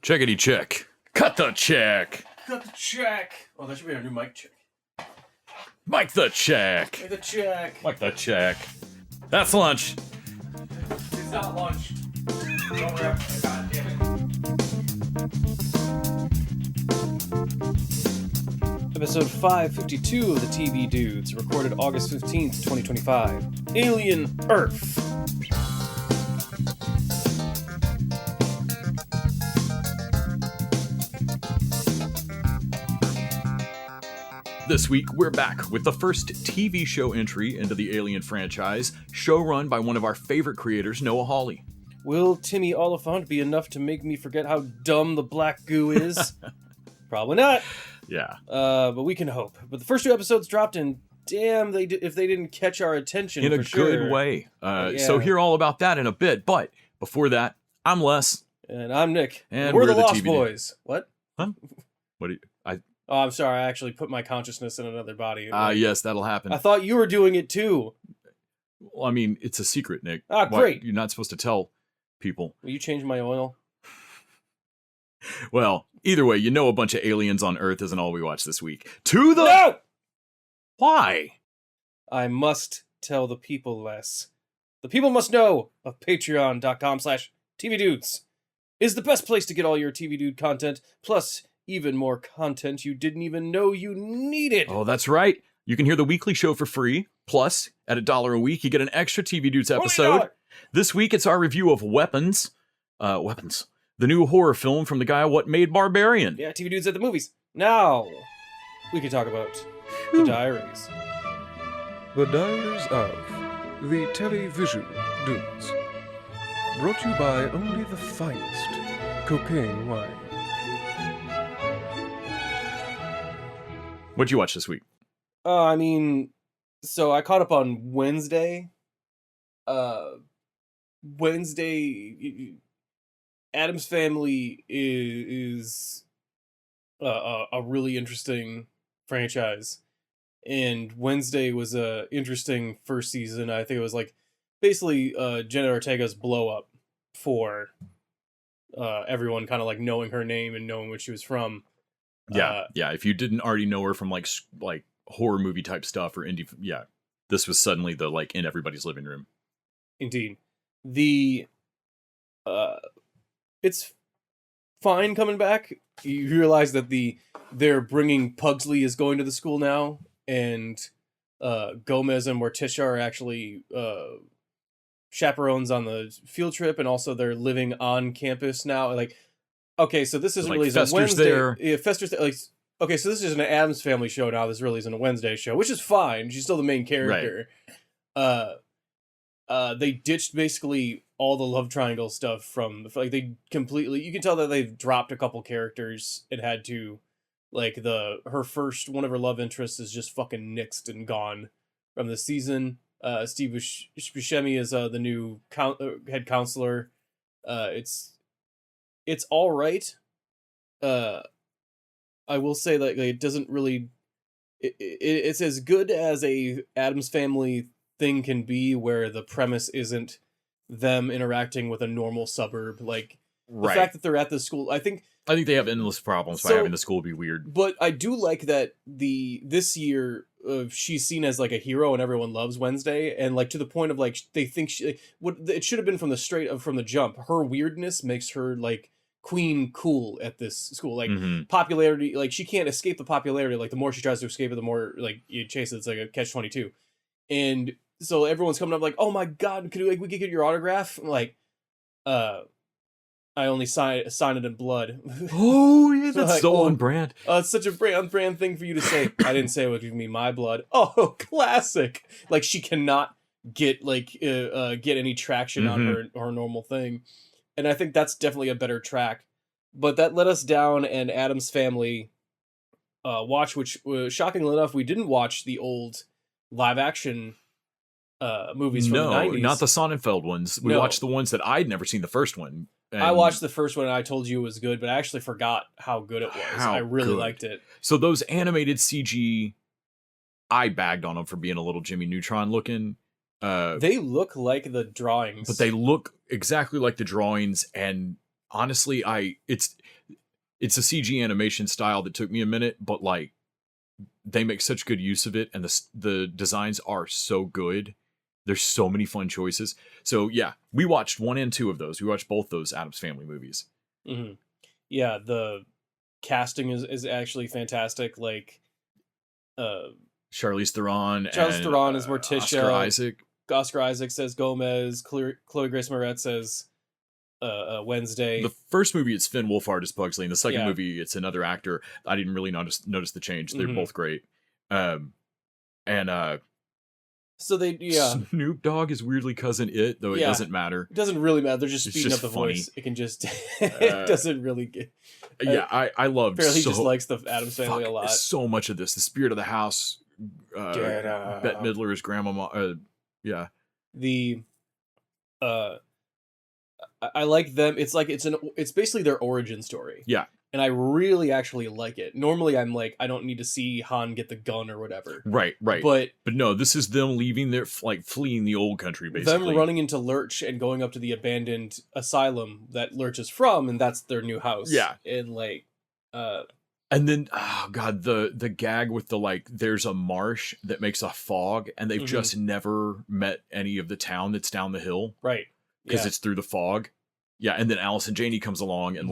Checkity check. Cut the check. Cut the check. Oh, that should be our new mic check. Mike the check. Make the check. Mike the check. That's lunch. It's not lunch. Don't rip. God damn it. Episode 552 of the TV Dudes, recorded August 15th, 2025. Alien Earth. This week, we're back with the first TV show entry into the Alien franchise, show run by one of our favorite creators, Noah Hawley. Will Timmy Oliphant be enough to make me forget how dumb the black goo is? Probably not. Yeah. But we can hope. But the first two episodes dropped, and damn, if they didn't catch our attention In a for sure. good way. Yeah. So hear all about that in a bit. But before that, I'm Les. And I'm Nick. And we're the Lost TV Boys. What? Huh? What do you... Oh, I'm sorry. I actually put my consciousness in another body. Yes, that'll happen. I thought you were doing it too. Well, I mean, it's a secret, Nick. Ah, great. You're not supposed to tell people. Will you change my oil? Well, either way, you know a bunch of aliens on Earth isn't all we watch this week. To the... No! Why? I must tell the people less. The people must know of patreon.com/TVDudes is the best place to get all your TV Dude content, plus even more content you didn't even know you needed. Oh, that's right. You can hear the weekly show for free. Plus, at $1 a week, you get an extra TV Dudes episode. $20. This week, it's our review of Weapons. Weapons. The new horror film from the guy What Made Barbarian. Yeah, TV Dudes at the movies. Now, we can talk about the Diaries. The Diaries of the Television Dudes. Brought to you by only the finest cocaine wine. What'd you watch this week? So I caught up on Wednesday. Wednesday, Addams Family is a really interesting franchise, and Wednesday was a interesting first season. I think it was like basically Jenna Ortega's blow up for everyone kind of like knowing her name and knowing what she was from. Yeah. If you didn't already know her from like horror movie type stuff or indie, this was suddenly the like in everybody's living room. Indeed, it's fine coming back. You realize that they're bringing Pugsley is going to the school now, and Gomez and Morticia are actually chaperones on the field trip, and also they're living on campus now. Like, okay, so this isn't like really a Fester's Wednesday. there. Yeah, Fester's like. Okay, so this is an Addams Family show now. This really isn't a Wednesday show, which is fine. She's still the main character. Right. They ditched basically all the love triangle stuff from they completely. You can tell that they've dropped a couple characters and had to, like her first one of her love interests is just fucking nixed and gone from the season. Steve Buscemi is the new head counselor. It's all right. I will say that it doesn't really. It's as good as a Addams Family thing can be, where the premise isn't them interacting with a normal suburb. Like the fact that they're at the school, I think they have endless problems by having the school be weird. But I do like that this year she's seen as like a hero and everyone loves Wednesday, and like to the point of like they think it should have been from the jump. Her weirdness makes her like queen cool at this school, like popularity, like she can't escape the popularity. Like the more she tries to escape it, the more like you chase it. It's like a catch-22, and so everyone's coming up like, oh my god, we could get your autograph? I'm like, I only sign it in blood. Oh yeah, that's like, so on brand. It's such a brand thing for you to say. I didn't say it would give me my blood. Oh, classic. Like she cannot get any traction on her normal thing. And I think that's definitely a better track. But that let us down and Addams Family watch, which shockingly enough, we didn't watch the old live action movies from the 90s. No, not the Sonnenfeld ones. We watched the ones that I'd never seen the first one. I watched the first one and I told you it was good, but I actually forgot how good it was. I really liked it. So those animated CG, I bagged on them for being a little Jimmy Neutron looking. They look like the drawings. But they look exactly like the drawings, and honestly, it's a CG animation style that took me a minute, but like they make such good use of it, and the designs are so good. There's so many fun choices. So yeah, we watched 1 and 2 of those. We watched both those Addams Family movies. Mm-hmm. Yeah, the casting is actually fantastic. Like, Charlize Theron. Charlize Theron is Morticia. Oscar Isaac. Oscar Isaac says Gomez. Chloe Grace Moretz says Wednesday. The first movie, it's Finn Wolfhard as Pugsley. In the second movie, it's another actor. I didn't really notice the change. They're both great. So they Snoop Dogg is weirdly cousin It, though it doesn't matter. It doesn't really matter. They're just speeding up the funny. voice. It can just it doesn't really get. I love. Apparently, he just likes the Addams Family a lot. So much of this, the spirit of the house. Bette Midler's grandmama. The I like them. It's like it's basically their origin story. Yeah. And I really actually like it. Normally I'm like, I don't need to see Han get the gun or whatever. Right. But no, this is them leaving fleeing the old country, basically. Them running into Lurch and going up to the abandoned asylum that Lurch is from, and that's their new house. Yeah. And like and then, oh god, the gag with the there's a marsh that makes a fog, and they've just never met any of the town that's down the hill. Right. Because it's through the fog. Yeah, and then Allison Janney comes along and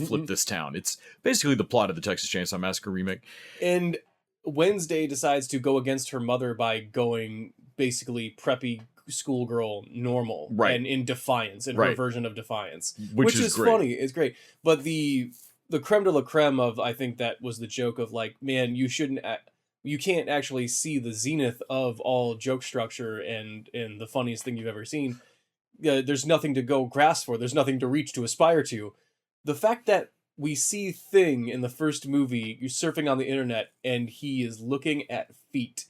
flip this town. It's basically the plot of the Texas Chainsaw Massacre remake. And Wednesday decides to go against her mother by going basically preppy schoolgirl normal, right? And in defiance, in her version of defiance, which is great. Funny. It's great, but the creme de la creme of, I think that was the joke of like, man, you can't actually see the zenith of all joke structure and the funniest thing you've ever seen. There's nothing to go grasp for. There's nothing to reach, to aspire to. The fact that we see Thing in the first movie, you're surfing on the internet, and he is looking at feet.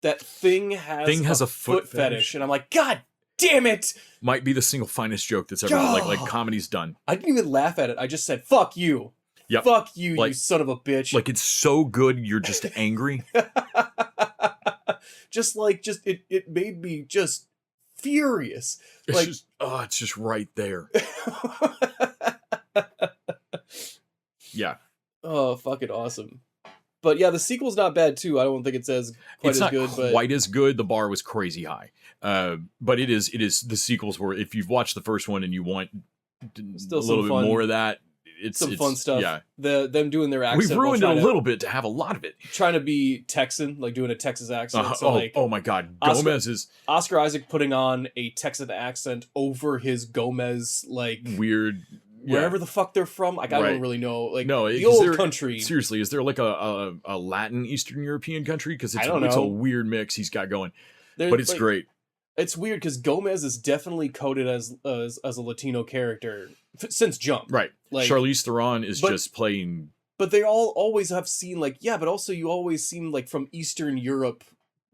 That Thing has a foot fetish. And I'm like, God damn it! Might be the single finest joke that's ever like comedy's done. I didn't even laugh at it. I just said, fuck you. Yep. Fuck you, you son of a bitch. Like, it's so good, you're just angry. It made me just furious. It's just right there. Yeah. Oh, fucking awesome. But yeah, the sequel's not bad too. I don't think it's as quite as good. But quite as good. The bar was crazy high. But it is the sequels were, if you've watched the first one and you want still a little bit more of that, it's fun stuff. Yeah. Them doing their accent. We've ruined it a little bit to have a lot of it. Trying to be Texan, like doing a Texas accent. Oh my God. Gomez is Oscar Isaac putting on a Texan accent over his Gomez weird. Wherever the fuck they're from, like I don't really know. Like the old country. Seriously, is there like a Latin Eastern European country? Because it's a weird mix he's got going. But it's great. It's weird because Gomez is definitely coded as a Latino character since Jump. Right. Like, Charlize Theron is just playing. But they always have seen but also you always seem like from Eastern Europe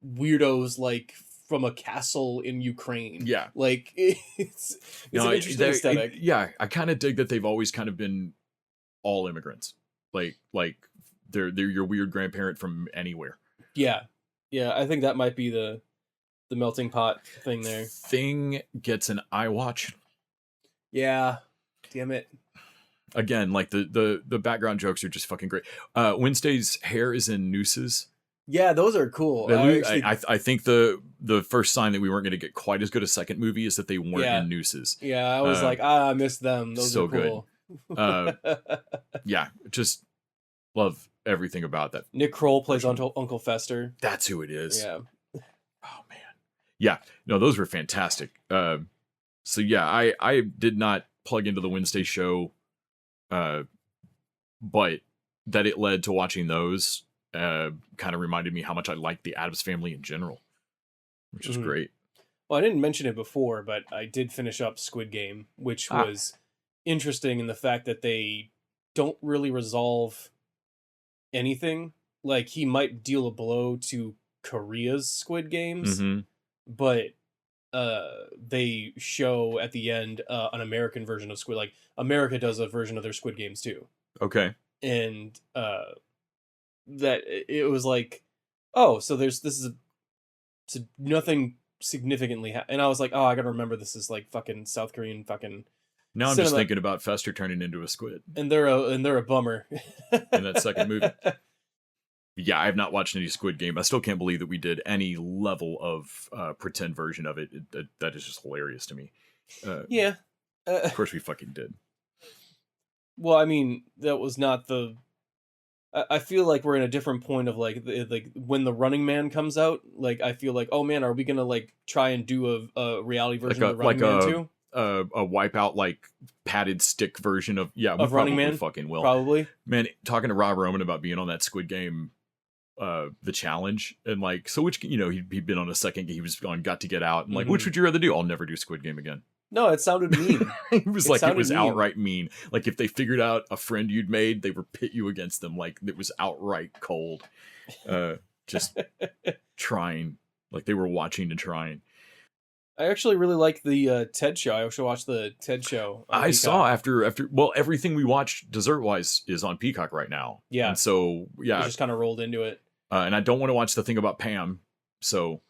weirdos, like from a castle in Ukraine. Yeah. Like it's an interesting aesthetic. I kind of dig that they've always kind of been all immigrants. Like they're your weird grandparent from anywhere. Yeah. Yeah, I think that might be the melting pot thing there. Thing gets an eye watch. Yeah. Damn it. Again, like the background jokes are just fucking great. Wednesday's hair is in nooses. Yeah, those are cool. I think the first sign that we weren't going to get quite as good a second movie is that they weren't in nooses. Yeah, I was I missed them. Those are cool. Good. Yeah, just love everything about that. Nick Kroll plays Uncle Fester. That's who it is. Yeah. Oh man. Yeah. No, those were fantastic. So yeah, I did not plug into the Wednesday show, but that it led to watching those kind of reminded me how much I liked the Addams Family in general, which is great. Well, I didn't mention it before, but I did finish up Squid Game, which was interesting in the fact that they don't really resolve anything. Like, he might deal a blow to Korea's Squid Games, but they show at the end an American version of Squid. Like, America does a version of their Squid Games too. Okay. And that it was like, oh, so nothing significantly and I was like, oh, I gotta remember this is like fucking South Korean fucking Now I'm just thinking about Fester turning into a squid. And they're a bummer. In that second movie. Yeah, I have not watched any Squid Game. I still can't believe that we did any level of pretend version of it. That is just hilarious to me. Yeah. Of course we fucking did. Well, I mean, that was not the... I feel like we're in a different point of like when the Running Man comes out. Like I feel like, oh man, are we gonna like try and do a reality version of the Running Man too? A Wipeout like padded stick version of Running Man. Fucking will probably. Man, talking to Rob Roman about being on that Squid Game, the challenge, and like so which he'd been on a second. He was on Got to Get Out, and like which would you rather do? I'll never do Squid Game again. No, it sounded mean. It was mean. Outright mean. Like if they figured out a friend you'd made, they would pit you against them. Like it was outright cold. Just trying. Like they were watching and trying. I actually really like the TED show. I should watch the TED show. I saw after everything we watched dessert wise is on Peacock right now. Yeah. And so I just kind of rolled into it. And I don't want to watch the thing about Pam. So,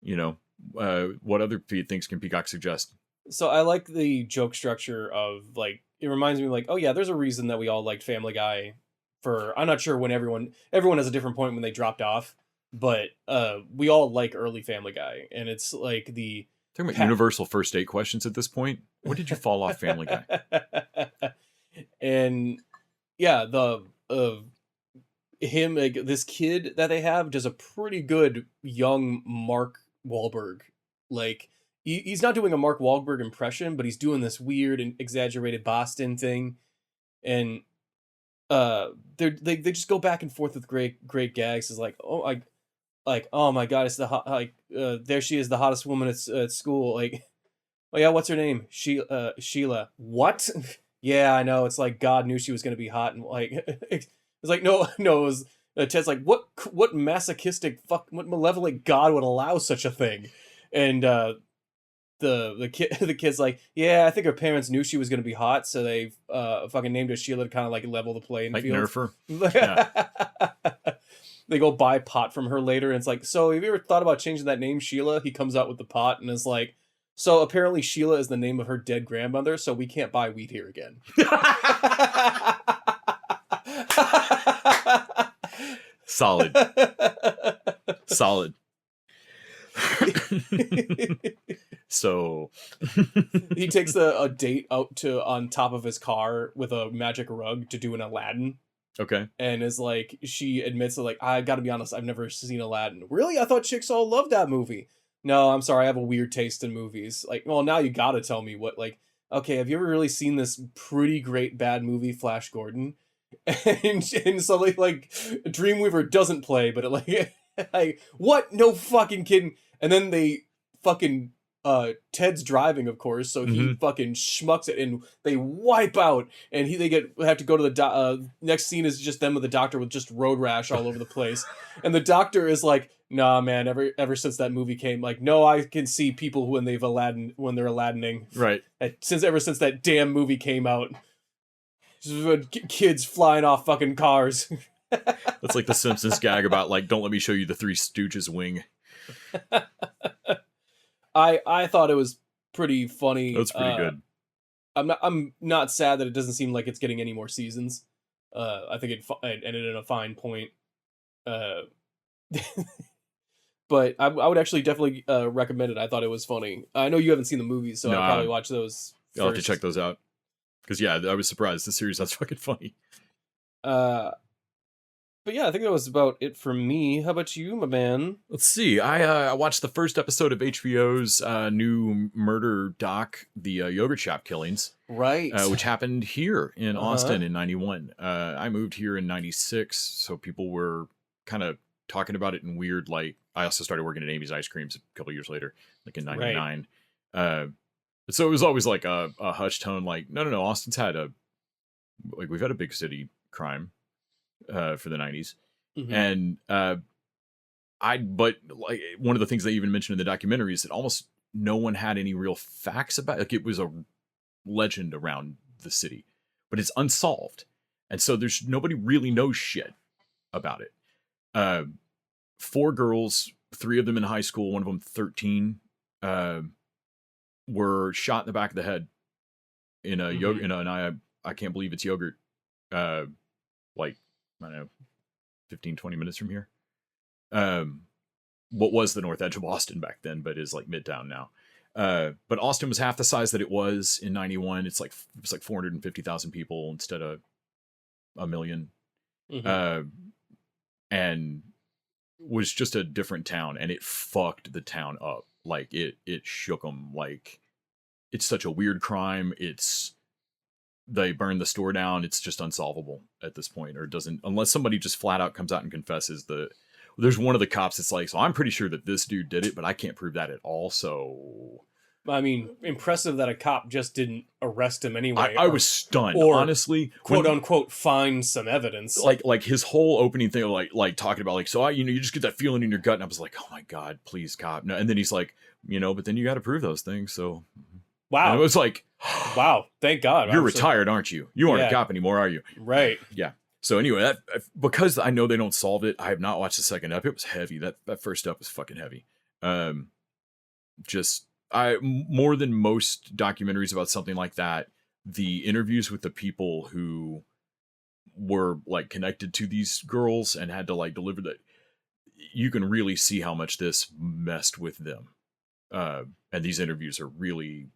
what other things can Peacock suggest? So I like the joke structure of like, it reminds me like, oh yeah, there's a reason that we all liked Family Guy I'm not sure when everyone has a different point when they dropped off, but we all like early Family Guy, and it's like the... Talking about universal first date questions at this point. When did you fall off Family Guy? And yeah, him, like this kid that they have does a pretty good young Mark Wahlberg. Like he's not doing a Mark Wahlberg impression, but he's doing this weird and exaggerated Boston thing, and they just go back and forth with great gags. It's like, oh my god, it's the hot, there she is, the hottest woman at school. Like, oh yeah, what's her name? Sheila. What? Yeah, I know. It's like God knew she was gonna be hot, and like it's like no. It was Ted's like, what masochistic what malevolent God would allow such a thing? And the kid's like, yeah, I think her parents knew she was gonna be hot, so they fucking named her Sheila to kind of like level the playing field. Nerf her. Yeah. They go buy pot from her later, and it's like, so have you ever thought about changing that name, Sheila? He comes out with the pot and is like, so apparently Sheila is the name of her dead grandmother, so we can't buy weed here again. Solid. So he takes a date out on top of his car with a magic rug to do an Aladdin. Okay. And is like, she admits that, like, I gotta be honest, I've never seen Aladdin. Really? I thought chicks all loved that movie. No, I'm sorry, I have a weird taste in movies. Like, well, now you gotta tell me what, like, okay, have you ever really seen this pretty great bad movie, Flash Gordon? And suddenly, like, Dreamweaver doesn't play, but it, like, what? No fucking kidding. And then they fucking... Ted's driving, of course, so he fucking schmucks it, and they wipe out, and they have to go to the next scene is just them with the doctor with just road rash all over the place, and the doctor is like, nah, man, ever since that movie came, like, no, I can see people when they're Aladining, right? Ever since that damn movie came out, kids flying off fucking cars. That's like the Simpsons gag about like, don't let me show you the Three Stooges wing. I thought it was pretty funny. That's pretty good. I'm not sad that it doesn't seem like it's getting any more seasons. I think it ended in a fine point. But I would actually definitely recommend it. I thought it was funny. I know you haven't seen the movies, so I'll probably watch those first. I'll have to check those out. Because yeah, I was surprised. The series was fucking funny. But yeah, I think that was about it for me. How about you, my man? Let's see. I watched the first episode of HBO's new murder doc, the Yogurt Shop Killings. Right. Which happened here in Austin in 91. I moved here in 96, so people were kind of talking about it in weird, like, I also started working at Amy's Ice Creams a couple years later, like in 99. Right. So it was always like a hushed tone, like, no, Austin's had we've had a big city crime. For the 90s. And but like one of the things they even mentioned in the documentary is that almost no one had any real facts about it. Like it was a legend around the city, but it's unsolved, and so there's nobody really knows shit about it. 4 girls, 3 of them in high school, one of them 13, were shot in the back of the head in a yogurt, and I can't believe it's yogurt. Like I don't know, 15, 20 minutes from here. What was the north edge of Austin back then, but is like Midtown now. But Austin was half the size that it was in 91. It's like 450,000 people instead of a million. And was just a different town, and it fucked the town up. Like it shook them. Like it's such a weird crime. They burned the store down. It's just unsolvable at this point, or it doesn't, unless somebody just flat out comes out and confesses. There's one of the cops that's like, so I'm pretty sure that this dude did it, but I can't prove that at all. So, I mean, impressive that a cop just didn't arrest him anyway. I was stunned, or, honestly. Quote unquote, find some evidence. Like his whole opening thing, like talking about like, so you just get that feeling in your gut, and I was like, oh my god, please, cop. No, and then he's like, but then you got to prove those things. So, wow, and it was like, wow, thank God, you're retired, aren't you? You aren't a cop anymore, are you? Right. Yeah. So anyway, because I know they don't solve it, I have not watched the second ep. It was heavy. That first ep was fucking heavy. More than most documentaries about something like that, the interviews with the people who were like connected to these girls and had to like deliver that, you can really see how much this messed with them. And these interviews are really,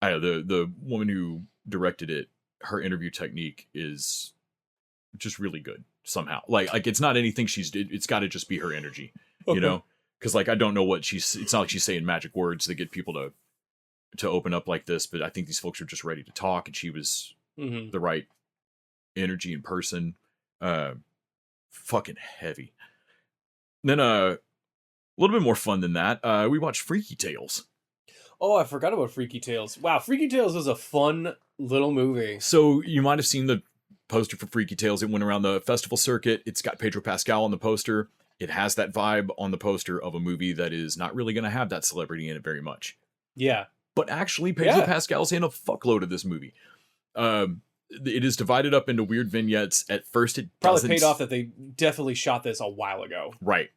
the woman who directed it, her interview technique is just really good somehow. Like it's not anything it's got to just be her energy, because like I don't know what it's not like she's saying magic words that get people to open up like this, but I think these folks are just ready to talk, and she was the right energy in person. Fucking heavy. Then a little bit more fun than that, we watched Freaky Tales. Oh, I forgot about Freaky Tales. Wow, Freaky Tales was a fun little movie. So you might have seen the poster for Freaky Tales. It went around the festival circuit. It's got Pedro Pascal on the poster. It has that vibe on the poster of a movie that is not really going to have that celebrity in it very much. Yeah. But actually, Pedro Pascal's in a fuckload of this movie. It is divided up into weird vignettes. At first, it probably paid off that they definitely shot this a while ago. Right.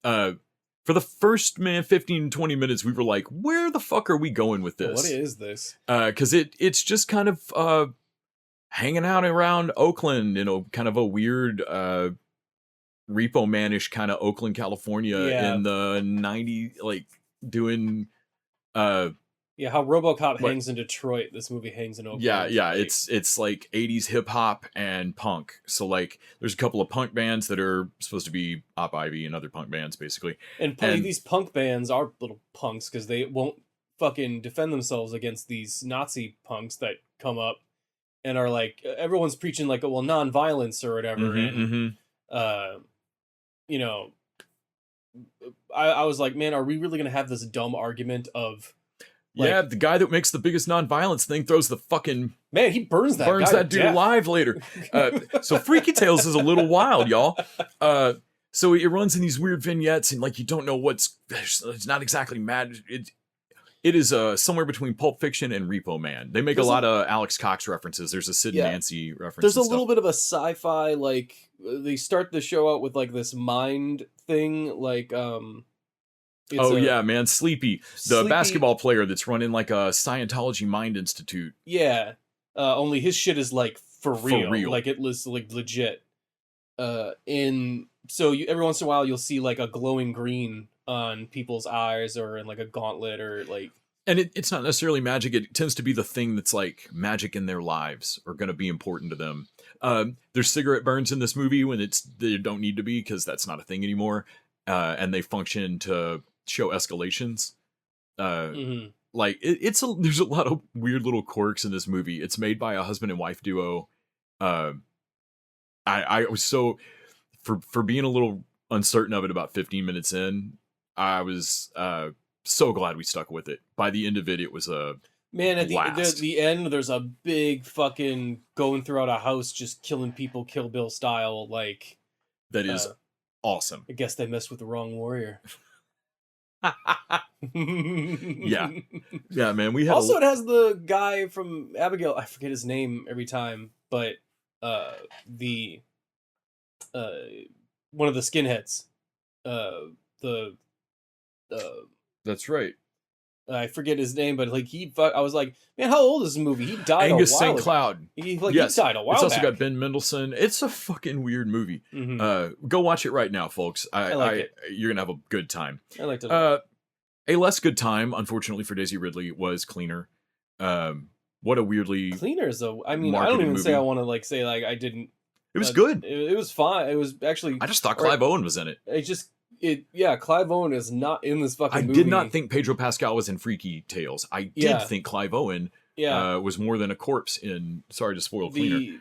For the first 15, 20 minutes, we were like, where the fuck are we going with this? What is this? Because it's just kind of hanging out around Oakland in kind of a weird Repo Man-ish kind of Oakland, California in the 90s, like doing... how RoboCop hangs in Detroit, this movie hangs in Oakland. Yeah, it's like 80s hip-hop and punk. So, like, there's a couple of punk bands that are supposed to be Op Ivy and other punk bands, basically. And these punk bands are little punks, because they won't fucking defend themselves against these Nazi punks that come up and are like, everyone's preaching like, well, non-violence or whatever. I was like, man, are we really going to have this dumb argument of... the guy that makes the biggest non-violence thing throws the fucking... Man, he burns that dude alive later. So Freaky Tales is a little wild, y'all. So it runs in these weird vignettes, and like you don't know it's not exactly mad. It is somewhere between Pulp Fiction and Repo Man. They make a lot of Alex Cox references. There's a Sid and Nancy reference. There's a little bit of a sci-fi, like they start the show out with like this mind thing, like man, Sleepy, the basketball player that's running like a Scientology mind institute. Yeah, only his shit is like for real. Like it was like legit. And so every once in a while you'll see like a glowing green on people's eyes or in like a gauntlet or like. And it's not necessarily magic. It tends to be the thing that's like magic in their lives or going to be important to them. There's cigarette burns in this movie when they don't need to be because that's not a thing anymore. And they function to show escalations. Like there's a lot of weird little quirks in this movie. It's made by a husband and wife duo. I was so for being a little uncertain of it about 15 minutes in, I was so glad we stuck with it. By the end of it, it was a man. At blast. the end, there's a big fucking going throughout a house, just killing people, Kill Bill style. Like that is awesome. I guess they messed with the wrong warrior. yeah, man. We had it has the guy from Abigail. I forget his name every time, but the one of the skinheads. That's right. I forget his name, but like I was like, man, how old is this movie? He died Angus a while St. ago. Cloud. He Yes. died a while It's also back. got Ben Mendelsohn. It's a fucking weird movie. Mm-hmm. Go watch it right now, folks. I like it. You're gonna have a good time. I liked it. A less good time, unfortunately for Daisy Ridley, was Cleaner. What a weirdly Cleaners though. I mean, I marketed don't even say movie. I want to like say like I didn't. It was good. It was fine. It was actually. I just thought Clive Owen was in it. Clive Owen is not in this fucking movie. I did not think Pedro Pascal was in Freaky Tales. I did think Clive Owen was more than a corpse in Sorry to Spoil Cleaner.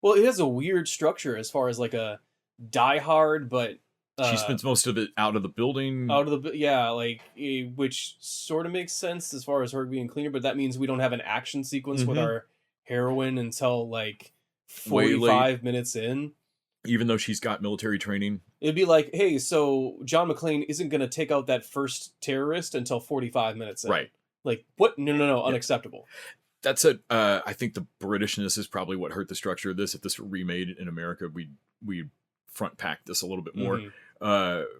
Well, it has a weird structure as far as like a Die Hard, but she spends most of it out of the building. Which sort of makes sense as far as her being cleaner, but that means we don't have an action sequence with our heroine until like 45 minutes in. Even though she's got military training. It'd be like, hey, so John McClane isn't going to take out that first terrorist until 45 minutes in. Right. Like, what? No, unacceptable. That's I think the Britishness is probably what hurt the structure of this. If this were remade in America, we'd front pack this a little bit more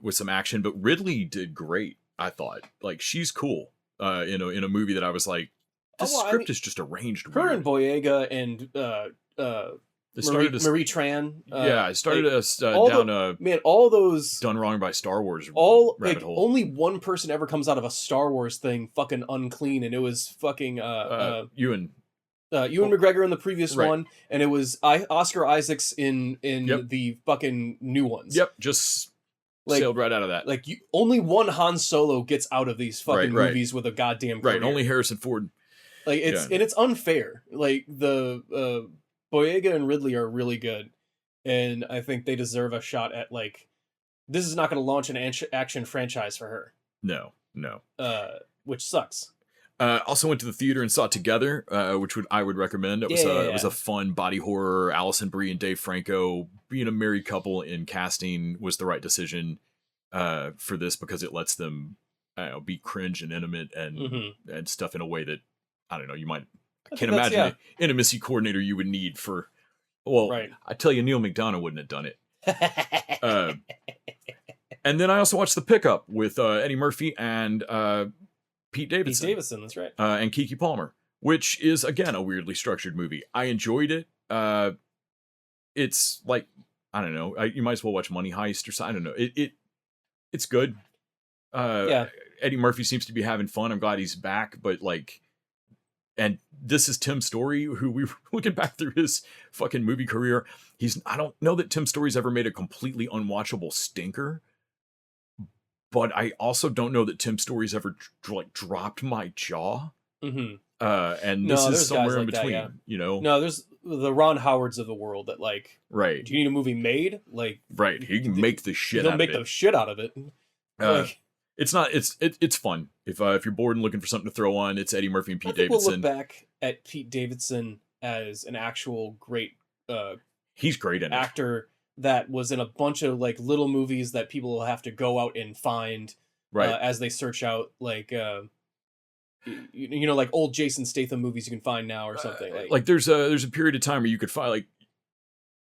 with some action. But Ridley did great, I thought. Like, she's cool in a movie that I was like, this script is just arranged her weird. and Boyega and Marie Tran. I started us all those done wrong by Star Wars rabbit hole. Only one person ever comes out of a Star Wars thing fucking unclean, and it was fucking Ewan McGregor in the previous one, and it was Oscar Isaacs in the fucking new ones. Yep, just sailed right out of that. Like only one Han Solo gets out of these fucking movies with a goddamn career. Right. Only Harrison Ford. Like and it's unfair. Like the Boyega and Ridley are really good, and I think they deserve a shot at like. This is not going to launch an action franchise for her. No. Which sucks. Also went to the theater and saw Together, which I would recommend. It was a fun body horror. Alison Brie and Dave Franco being a married couple in casting was the right decision for this because it lets them be cringe and intimate and stuff in a way that I don't know. I can't imagine the intimacy coordinator you would need for. Well, I tell you, Neil McDonough wouldn't have done it. And then I also watched The Pickup with Eddie Murphy and Pete Davidson. That's right. And Keke Palmer, which is, again, a weirdly structured movie. I enjoyed it. It's like, I don't know, you might as well watch Money Heist or something. I don't know. It's good. Eddie Murphy seems to be having fun. I'm glad he's back, but like, and this is Tim Story, who we were looking back through his fucking movie career. I don't know that Tim Story's ever made a completely unwatchable stinker, but I also don't know that Tim Story's ever dropped my jaw. And this is somewhere in between, you know? No, there's the Ron Howards of the world that like, right. Do you need a movie made? Like, right. He can make the shit out of it. He'll make the shit out of it. It's fun. If you're bored and looking for something to throw on, it's Eddie Murphy and Pete Davidson. We'll look back at Pete Davidson as an actual great he's great in actor that was in a bunch of like little movies that people will have to go out and find as they search out like like old Jason Statham movies you can find now or something. Like there's a period of time where you could find like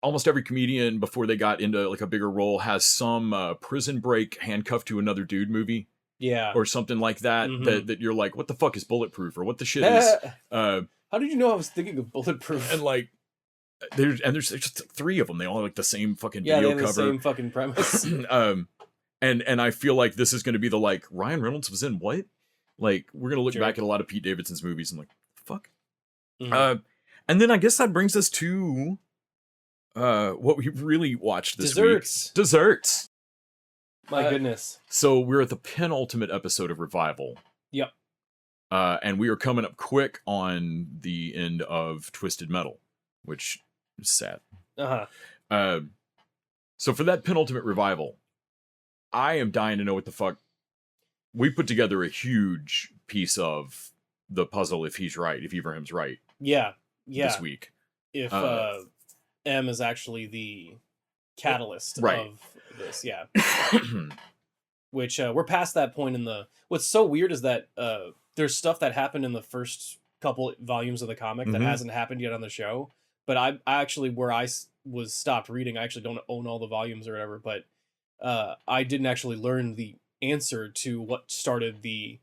almost every comedian before they got into like a bigger role has some prison break handcuffed to another dude movie. Yeah. Or something like that, that you're like, what the fuck is Bulletproof? Or what the shit is how did you know I was thinking of Bulletproof? And like there's just three of them. They all have like the same fucking video cover. The same fucking premise. And I feel like this is gonna be the like Ryan Reynolds was in what? Like we're gonna look back at a lot of Pete Davidson's movies and like, fuck. And then I guess that brings us to what we really watched this week. Desserts. My goodness. So we're at the penultimate episode of Revival. Yep. And we are coming up quick on the end of Twisted Metal, which is sad. So for that penultimate Revival, I am dying to know what the fuck. We put together a huge piece of the puzzle if he's right, if Ibrahim's right. Yeah. This week. If M is actually the catalyst of this, which we're past that point in the. What's so weird is that there's stuff that happened in the first couple volumes of the comic that hasn't happened yet on the show. But I actually, where I was stopped reading, I actually don't own all the volumes or whatever. But I didn't actually learn the answer to what started the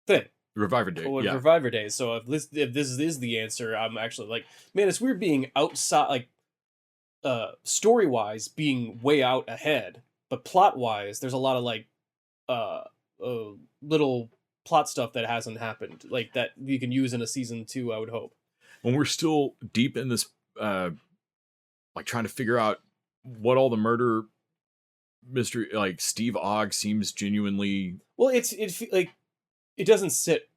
thing. Reviver Day. Yeah. Reviver Days. So if this is the answer, I'm actually like, man, it's weird being outside, like, story wise being way out ahead, but plot wise, there's a lot of like, little plot stuff that hasn't happened, like that you can use in a season 2. I would hope. When we're still deep in this, like trying to figure out what all the murder mystery, like Steve Ogg seems genuinely. Well, it's like it doesn't sit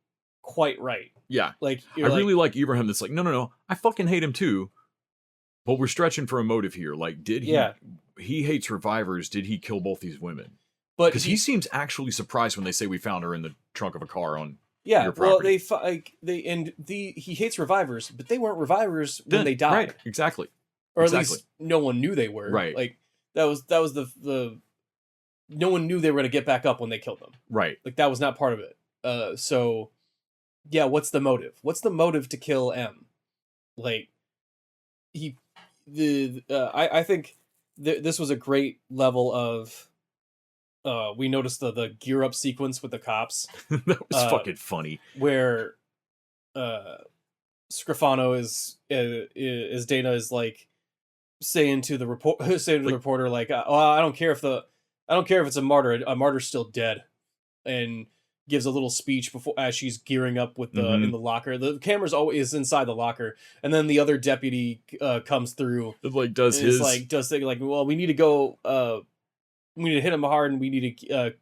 quite right. Yeah, like I really like Ibrahim. That's like, no, I fucking hate him too. But we're stretching for a motive here. Like, did he? Yeah. He hates revivers. Did he kill both these women? But because he seems actually surprised when they say we found her in the trunk of a car on. Yeah, well, he hates revivers, but they weren't revivers when they died. Right, exactly. Or at least no one knew they were. Right. Like that was the no one knew they were going to get back up when they killed them. Right. Like that was not part of it. So yeah, what's the motive? What's the motive to kill M? Like I think this was a great level of we noticed the gear up sequence with the cops. That was fucking funny. Where Scrofano is Dana is like saying to the reporter like, oh, I don't care if it's a martyr. A martyr's still dead, and gives a little speech before as she's gearing up with the in the locker. The camera's always inside the locker, and then the other deputy comes through. It like does his like, well, we need to go. We need to hit him hard, and we need to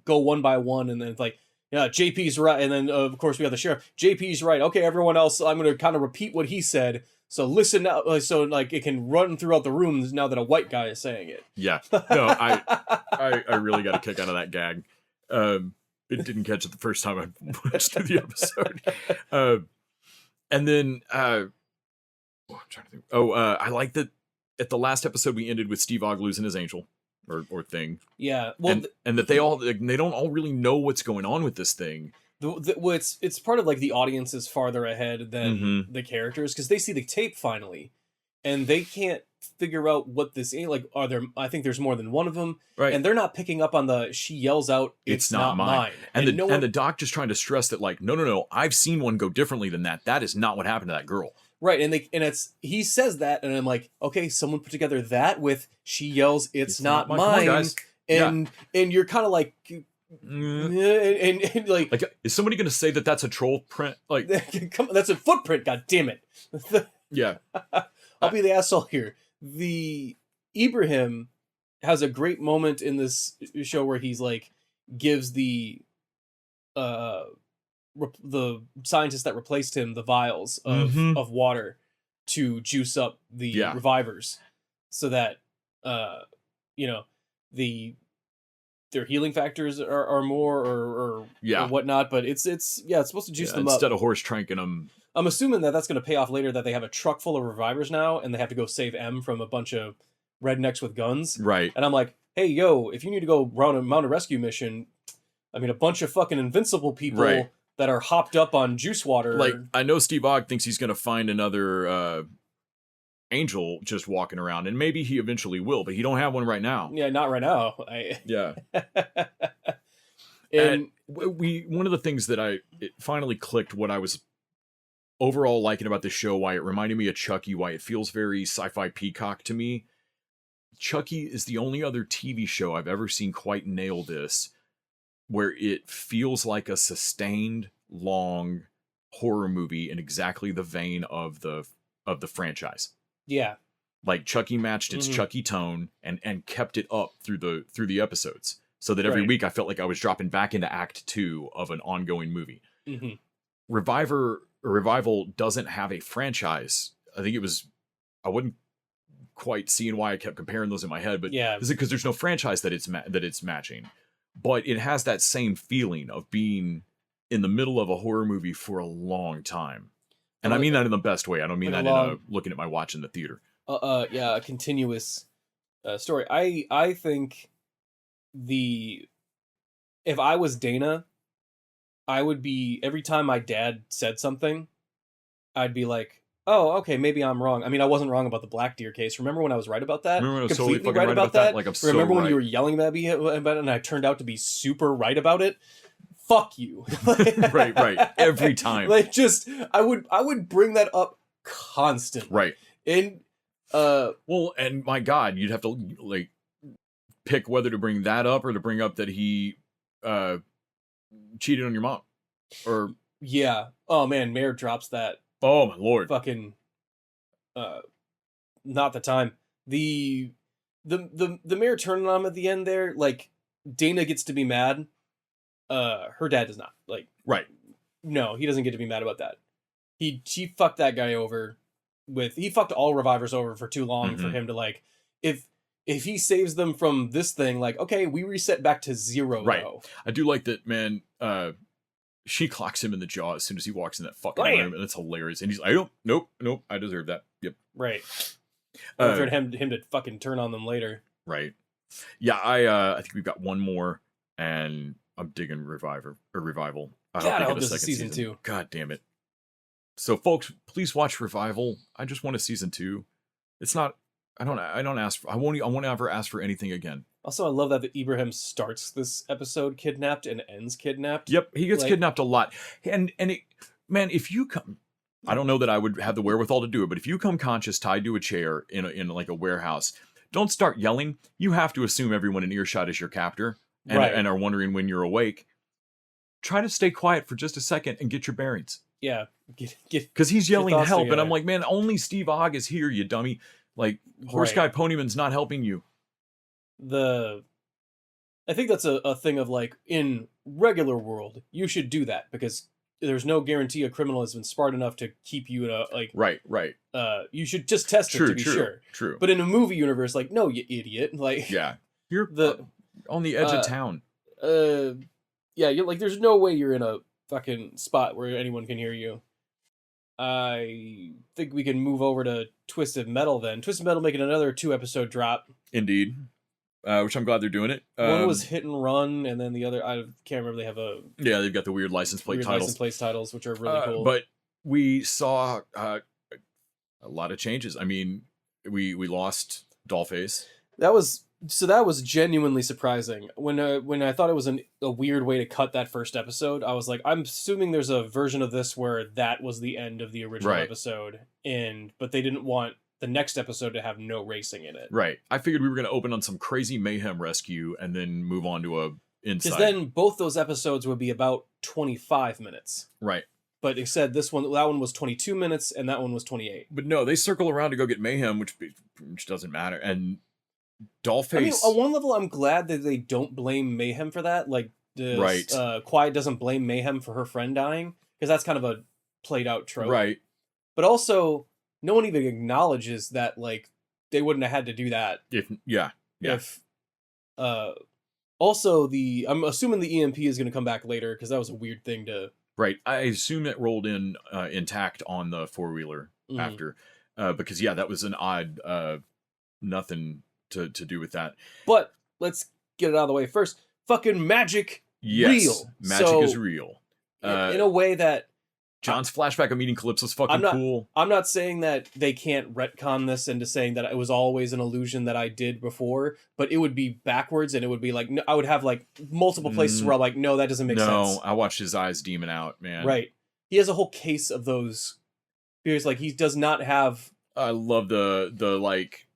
go one by one, and then it's like, yeah, JP's right, and then of course we have the sheriff. JP's right. Okay, everyone else, I'm going to kind of repeat what he said. So listen now, so like it can run throughout the rooms now that a white guy is saying it. Yeah, no, I really got a kick out of that gag. It didn't catch it the first time I watched the episode, and then I'm trying to think. I like that at the last episode we ended with Steve Ogg losing his angel. Or thing. Yeah. Well, and that they don't all really know what's going on with this thing. It's part of like the audience is farther ahead than the characters because they see the tape finally, and they can't figure out what this is. Like, I think there's more than one of them, right? And they're not picking up on she yells out, "It's not mine." And the doc just trying to stress that like, no, I've seen one go differently than that. That is not what happened to that girl. Right, and he says that, and I'm like, okay, someone put together that with she yells, "It's not mine," on, and you're kind of like, and like, is somebody going to say that that's a troll print? Like, that's a footprint. God damn it! Yeah, I'll be the asshole here. The Ibrahim has a great moment in this show where he's like gives the scientist that replaced him the vials of water to juice up the revivers so that their healing factors are more or whatnot, but it's supposed to juice them up instead of horse tranking them. I'm assuming that's going to pay off later, that they have a truck full of revivers now and they have to go save M from a bunch of rednecks with guns, right? And I'm like, hey, yo, if you need to go mount a rescue mission, I mean, a bunch of fucking invincible people, right, that are hopped up on juice water. Like, I know Steve Ogg thinks he's going to find another angel just walking around, and maybe he eventually will, but he don't have one right now. Yeah, not right now. Yeah. and one of the things that it finally clicked what I was overall liking about this show, why it reminded me of Chucky, why it feels very sci-fi Peacock to me. Chucky is the only other TV show I've ever seen quite nail this, where it feels like a sustained, long horror movie in exactly the vein of the franchise. Yeah, like Chucky matched its Chucky tone and kept it up through the episodes, so that every week I felt like I was dropping back into Act 2 of an ongoing movie. Revival doesn't have a franchise. I think I wouldn't quite seeing why I kept comparing those in my head, but is it because there's no franchise that it's matching? But it has that same feeling of being in the middle of a horror movie for a long time. And I mean that in the best way. I don't mean that in looking at my watch in the theater. A continuous story. I think if I was Dana, I would be, every time my dad said something, I'd be like, Oh, okay, maybe I'm wrong. I mean, I wasn't wrong about the Black Deer case. Remember when I was right about that? Remember when I was Completely totally fucking right about that? Like, I'm so Remember when right. you were yelling at me about it and I turned out to be super right about it? Fuck you. right. Every time. Like, just, I would bring that up constantly. Right. And, well, and my God, you'd have to, like, pick whether to bring that up or to bring up that he cheated on your mom. Or yeah. Oh, man, Mayor drops that. Oh, my Lord. Fucking, not the time. The Mayor turning on him at the end there, like, Dana gets to be mad. Her dad does not. Like, right. No, he doesn't get to be mad about that. She fucked that guy over he fucked all revivers over for too long for him to, like, if he saves them from this thing, like, okay, we reset back to 0 right. though. I do like that, man. She clocks him in the jaw as soon as he walks in that fucking room, and it's hilarious. And he's like, nope, I deserve that. Yep. Right. For him to fucking turn on them later. Right. Yeah, I think we've got one more, and I'm digging Revival. I hope this is season 2. God damn it. So, folks, please watch Revival. I just want a season 2. It's not. I don't ask. I won't ever ask for anything again. Also, I love that Ibrahim starts this episode kidnapped and ends kidnapped. Yep, he gets kidnapped a lot. And man, if you come, I don't know that I would have the wherewithal to do it, but if you come conscious tied to a chair in like a warehouse, don't start yelling. You have to assume everyone in earshot is your captor and are wondering when you're awake. Try to stay quiet for just a second and get your bearings. Yeah, because he's yelling help, and I'm like, man, only Steve Ogg is here, you dummy. Like, Horse Guy Ponyman's not helping you. I think that's a thing of, like, in regular world, you should do that because there's no guarantee a criminal has been smart enough to keep you in a, like... Right. You should just test it to be sure. True. But in a movie universe, like, no, you idiot. Like... Yeah. You're on the edge of town. Yeah, you're like, there's no way you're in a fucking spot where anyone can hear you. I think we can move over to Twisted Metal then. Twisted Metal making another 2-episode drop. Indeed. Which I'm glad they're doing it. One was Hit and Run, and then the other, I can't remember, they have a... Yeah, they've got the weird license plate titles, which are really cool. But we saw a lot of changes. I mean, we lost Dollface. That was genuinely surprising. When I thought it was a weird way to cut that first episode, I was like, I'm assuming there's a version of this where that was the end of the original episode, but they didn't want the next episode to have no racing in it. Right. I figured we were going to open on some crazy mayhem rescue and then move on to a inside. Because then both those episodes would be about 25 minutes. Right. But it said that one was 22 minutes and that one was 28. But no, they circle around to go get mayhem, which doesn't matter. And Dollface... I mean, on one level, I'm glad that they don't blame Mayhem for that. Like, Quiet doesn't blame Mayhem for her friend dying, because that's kind of a played out trope. Right. But also, no one even acknowledges that, like, they wouldn't have had to do that. Also, I'm assuming the EMP is going to come back later, because that was a weird thing to... Right. I assume it rolled in intact on the 4-wheeler after, because, that was an odd nothing to do with that. But let's get it out of the way first. Fucking magic real. Magic is real. In a way that John's flashback of meeting Calypso's fucking cool. I'm not saying that they can't retcon this into saying that it was always an illusion that I did before, but it would be backwards, and it would be like, I would have like multiple places where I'm like, no, that doesn't make sense. No, I watched his eyes demon out, man. Right. He has a whole case of those. Because like he does not have... I love the like...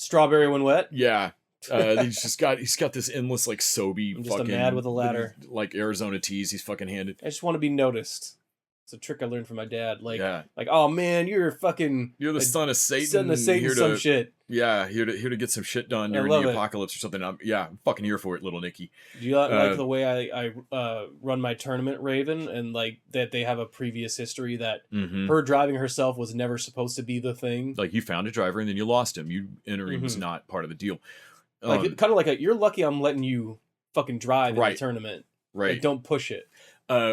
Strawberry when wet? Yeah. He's got this endless like Sobe I'm just fucking... a mad with a ladder. Like Arizona teas he's fucking handed. I just want to be noticed. It's a trick I learned from my dad. Like, oh man, you're the son of Satan. Son of Satan, some shit. Yeah, here to get some shit done during the apocalypse or something. I'm fucking here for it, little Nicky. Do you like the way I run my tournament, Raven, and like that they have a previous history that her driving herself was never supposed to be the thing? Like you found a driver and then you lost him. You entering was not part of the deal. Like kind of like you're lucky I'm letting you fucking drive in the tournament. Right. Like, don't push it.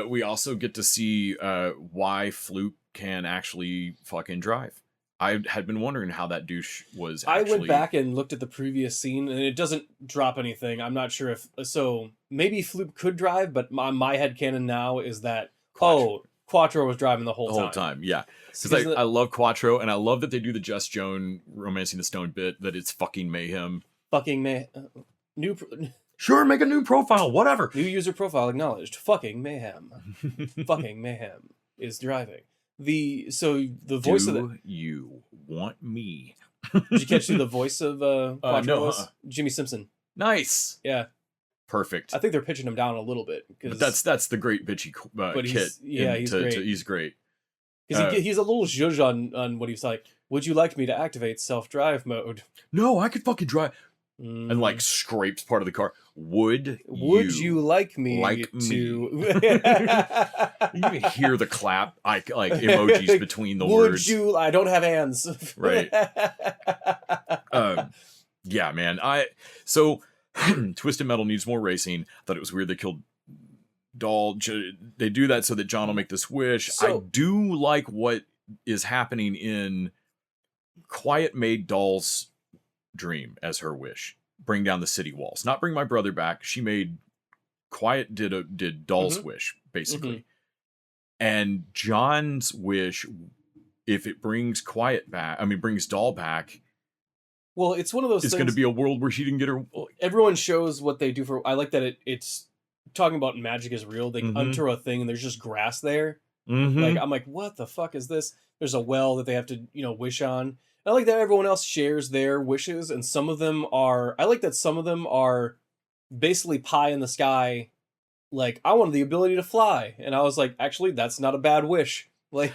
We also get to see why Floop can actually fucking drive. I had been wondering how that douche was actually... I went back and looked at the previous scene, and it doesn't drop anything. I'm not sure if... So, maybe Floop could drive, but my headcanon now is that, Quattro was driving the whole time. Yeah. Because Because I love Quattro, and I love that they do the Jess Joan romancing the stone bit, that it's fucking mayhem. fucking new Sure, make a new profile, whatever. new user profile acknowledged. Fucking mayhem. Fucking mayhem is driving. The voice of Do you want me? did you catch who the voice of Quattro no, was? Jimmy Simpson. Nice. Yeah. Perfect. I think they're pitching him down a little bit. But that's the great bitchy But Kit. he's great. He's great. Because he's a little zhuzh on what he's like. Would you like me to activate self-drive mode? No, I could fucking drive. And like scrapes part of the car. Would you like me to? You can hear the clap, like emojis between the Would words. you? I don't have hands. Right. Yeah, man. Twisted Metal needs more racing. Thought it was weird they killed Doll. They do that so that John will make this wish. I do like what is happening in Quiet made Doll's dream as her wish. Bring down the city walls. Not bring my brother back. She made Quiet did Doll's wish, basically. And John's wish, if it brings brings Doll back. Well, it's one of those things. It's going to be a world where she didn't get her. Everyone shows what they do for. I like that it's talking about magic is real. They unter a thing and there's just grass there. Like I'm like, what the fuck is this? There's a well that they have to wish on. I like that everyone else shares their wishes, and some of them are. I like that some of them are basically pie in the sky. Like I wanted the ability to fly, and I was like, actually, that's not a bad wish. Like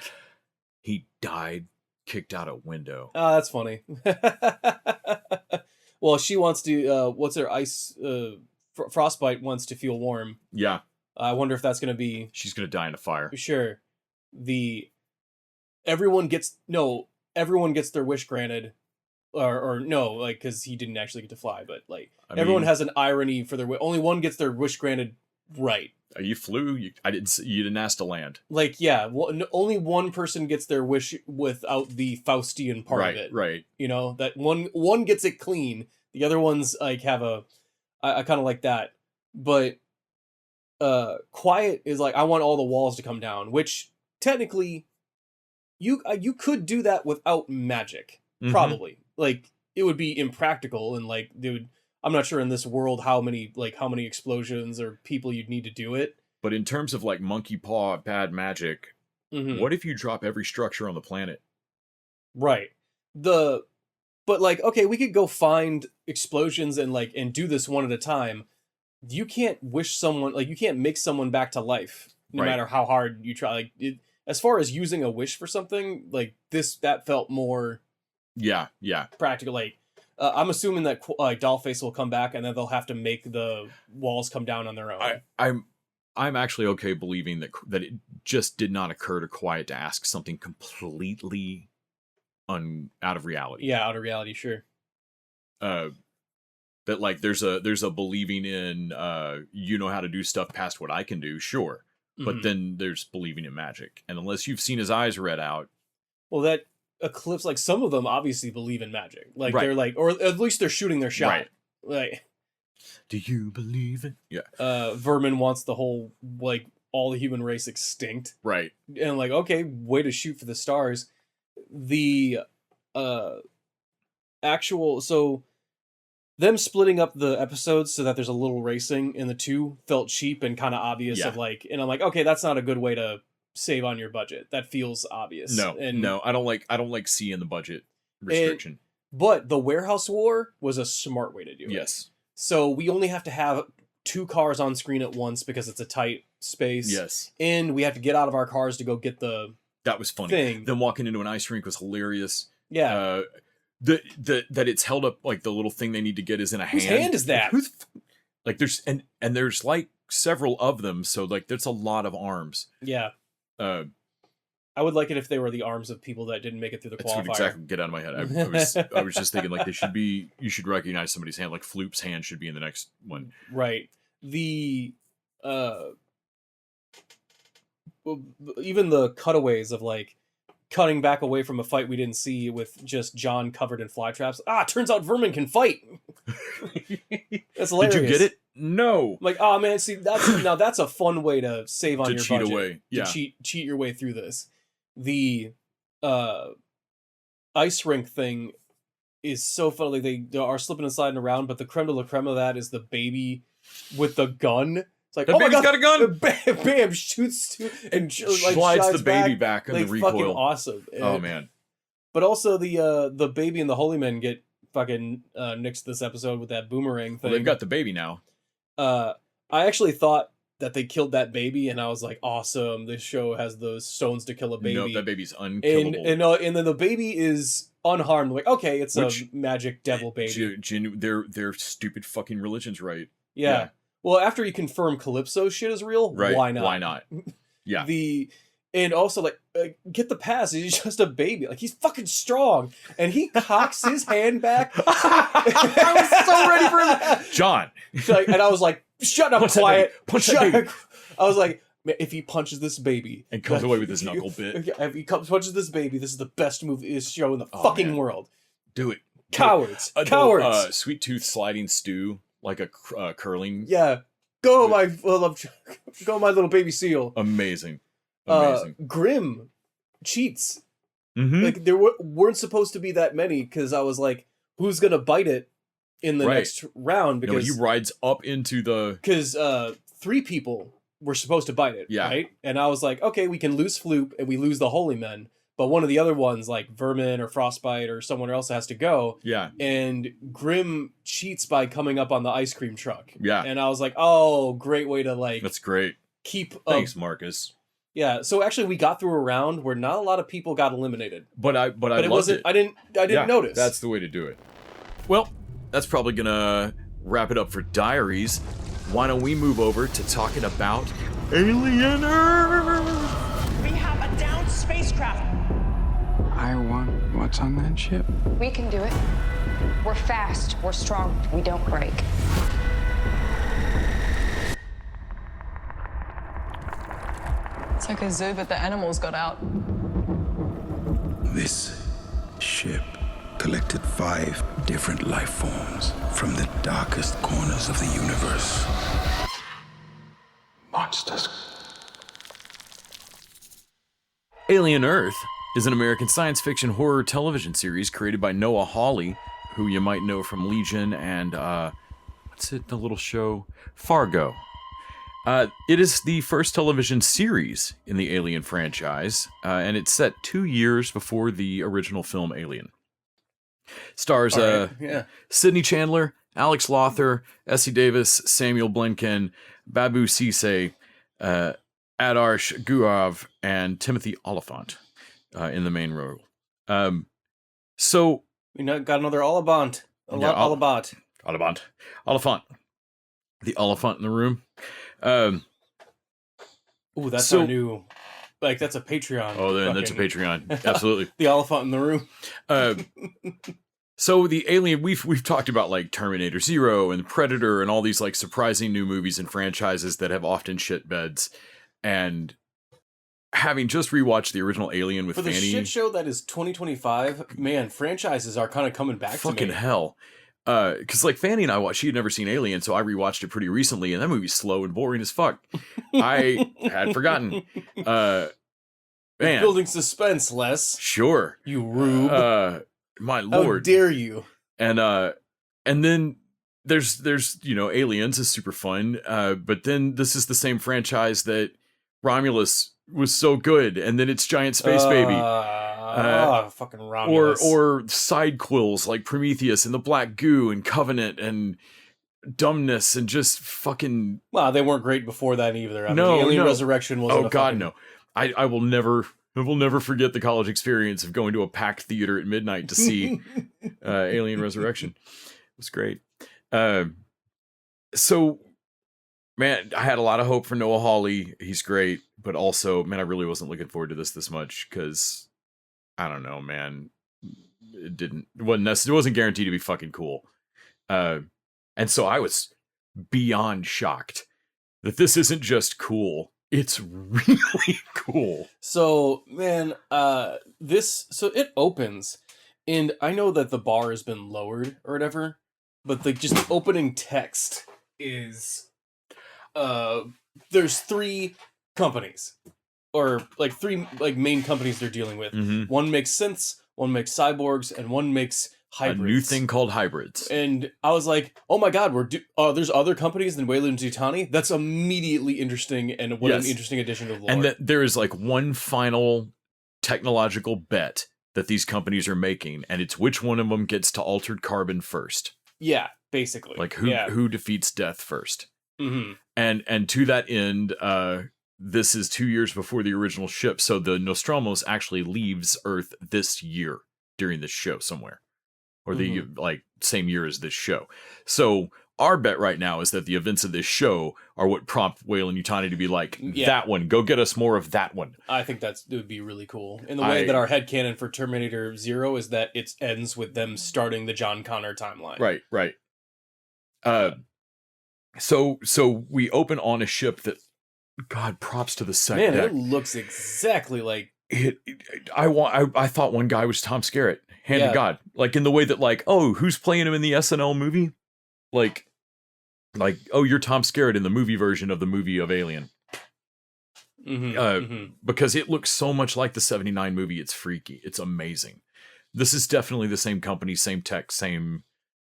he died. Kicked out a window. Oh, that's funny. Well, she wants to. What's her ice? Frostbite wants to feel warm. Yeah. I wonder if that's going to be. She's going to die in a fire. Sure. Everyone gets their wish granted, or no, like because he didn't actually get to fly, but like everyone has an irony for their only one gets their wish granted. Right. You flew. You didn't ask to land. Like, yeah, only one person gets their wish without the Faustian part of it. Right. That one gets it clean. The other ones like have I kind of like that. But Quiet is like, I want all the walls to come down, which technically you could do that without magic. Probably. Like it would be impractical and like I'm not sure in this world how many explosions or people you'd need to do it. But in terms of like monkey paw bad magic, what if you drop every structure on the planet? Right. But like, okay, we could go find explosions and do this one at a time. You can't wish someone, like you can't make someone back to life no matter how hard you try. Like as far as using a wish for something like this, that felt more practical. Like I'm assuming that Dollface will come back and then they'll have to make the walls come down on their own. I'm actually okay believing that it just did not occur to Quiet to ask something completely out of reality. Yeah, out of reality, sure. That like there's a believing in you know how to do stuff past what I can do, sure. But then there's believing in magic. And unless you've seen his eyes read out. Well, that Eclipse, like some of them obviously believe in magic. Like they're like, or at least they're shooting their shot. Right. Like, do you believe it? Yeah. Vermin wants the whole, like, all the human race extinct. Right. And like, okay, way to shoot for the stars. The so them splitting up the episodes so that there's a little racing in the two felt cheap and kind of obvious of like, and I'm like, okay, that's not a good way to save on your budget. That feels obvious. No, I don't like seeing the budget restriction. But the warehouse war was a smart way to do it. Yes. So we only have to have 2 cars on screen at once because it's a tight space. Yes. And we have to get out of our cars to go get the That was funny. thing. Them walking into an ice rink was hilarious. Yeah. That it's held up, like the little thing they need to get is in a hand. Whose hand is that? Like there's and there's like several of them, so like there's a lot of arms. Yeah. I would like it if they were the arms of people that didn't make it through the qualifier. That's what exactly get out of my head. I was just thinking like you should recognize somebody's hand. Like Floop's hand should be in the next one. Right. The even the cutaways of like cutting back away from a fight we didn't see with just John covered in fly traps. Turns out Vermin can fight. That's hilarious. Did you get it? no. Like, oh man, see, that's a fun way to save on To your cheat budget. away. Yeah. To cheat your way through this. The ice rink thing is so fun. Like they are slipping and sliding around, but the creme de la creme of that is the baby with the gun. It's like, That oh my baby's god, got a gun! Bam, bam, shoots and like Slides shies the baby back in like, the recoil. fucking awesome. Oh man. But also the baby and the holy men get fucking nixed this episode with that boomerang thing. Well, they've got the baby now. I actually thought that they killed that baby, and I was like, awesome, this show has those stones to kill a baby. Nope, that baby's unkillable. And then the baby is unharmed. Like, okay, it's a magic devil baby. Their stupid fucking religion's right. Yeah. Well, after you confirm Calypso shit is real, right. Why not? Why not? Yeah. And also, like, get the pass. He's just a baby. Like, he's fucking strong. And he cocks his hand back. I was so ready for him. John. And I was like, shut up, quiet. Punch that baby. I was like, if he punches this baby. And comes away with his knuckle bit. If he punches this baby, this is the best show in the fucking world. Do it. Cowards. Cowards. Sweet tooth sliding stew, like a curling. Yeah. Go, my little baby seal. Amazing. Grimm cheats. Mm-hmm. Like there weren't supposed to be that many because I was like, who's gonna bite it in the next round? Because he rides up into the 3 people were supposed to bite it, yeah. right? And I was like, okay, we can lose Floop and we lose the Holy Men, but one of the other ones, like Vermin or Frostbite or someone else, has to go. Yeah. And Grimm cheats by coming up on the ice cream truck. Yeah. And I was like, oh, great way to like. That's great. Keep. Thanks, Marcus. Yeah, so actually we got through a round where not a lot of people got eliminated. But it wasn't it. I didn't notice. That's the way to do it. Well, that's probably gonna wrap it up for Diaries. Why don't we move over to talking about Alien Earth? We have a downed spacecraft. I want what's on that ship. We can do it. We're fast, we're strong, we don't break. It's like a zoo, but the animals got out. This ship collected 5 different life forms from the darkest corners of the universe. Monsters. Alien Earth is an American science fiction horror television series created by Noah Hawley, who you might know from Legion and, what's it, the little show? Fargo. It is the first television series in the Alien franchise, and it's set 2 years before the original film Alien. Stars Sidney Chandler, Alex Lothar, Essie Davis, Samuel Blenken, Babu Cisse, Adarsh Guav, and Timothy Oliphant in the main role. So we got another Oliphant. Oliphant. The elephant in the room. Ooh, that's our new, like, that's a Patreon. Oh, then that's a Patreon. Absolutely. The elephant in the room. So the Alien, we've talked about like Terminator Zero and Predator and all these like surprising new movies and franchises that have often shit beds. And having just rewatched the original Alien with Fanny, for the shit show that is 2025, man, franchises are kind of coming back to me. Fucking hell. Because like Fanny and I she had never seen Alien, so I rewatched it pretty recently, and that movie's slow and boring as fuck. I had forgotten. Man, building suspense, Les. Sure, you rube. My lord, how dare you? And then there's Aliens is super fun. But then this is the same franchise that Romulus was so good, and then it's Giant Space Baby. Fucking Romulus. Or side quills like Prometheus and the Black Goo and Covenant and Dumbness and just fucking. Well, they weren't great before that either. I mean, Alien Resurrection was. Oh God, no! I will never forget the college experience of going to a packed theater at midnight to see Alien Resurrection. It was great. So, man, I had a lot of hope for Noah Hawley. He's great, but also, man, I really wasn't looking forward to this much because. I don't know, man. It wasn't guaranteed to be fucking cool. And so I was beyond shocked that this isn't just cool. It's really cool. So, man, it opens, and I know that the bar has been lowered or whatever, but just the opening text is there's 3 companies, or like 3 like main companies they're dealing with. Mm-hmm. One makes synths, one makes cyborgs, and one makes hybrids. A new thing called hybrids. And I was like, oh my god, there's other companies than Weyland-Yutani? That's immediately interesting, and what an interesting addition to the lore. And that there is like one final technological bet that these companies are making, and it's which one of them gets to altered carbon first. Yeah, basically. Like who defeats death first. Mm-hmm. And to that end, this is 2 years before the original ship, so the Nostromo's actually leaves Earth this year during this show somewhere. Or the like same year as this show. So our bet right now is that the events of this show are what prompt Weyland-Yutani to be like, that one, go get us more of that one. I think it would be really cool. In the way that our headcanon for Terminator 0 is that it ends with them starting the John Connor timeline. Right. So we open on a ship that, God, props to the set Man, deck. it looks exactly like I thought one guy was Tom Skerritt. Hand to God. Like in the way that like, oh, who's playing him in the SNL movie? Like, oh, you're Tom Skerritt in the movie version of the movie of Alien. Because it looks so much like the 79 movie. It's freaky. It's amazing. This is definitely the same company, same tech, same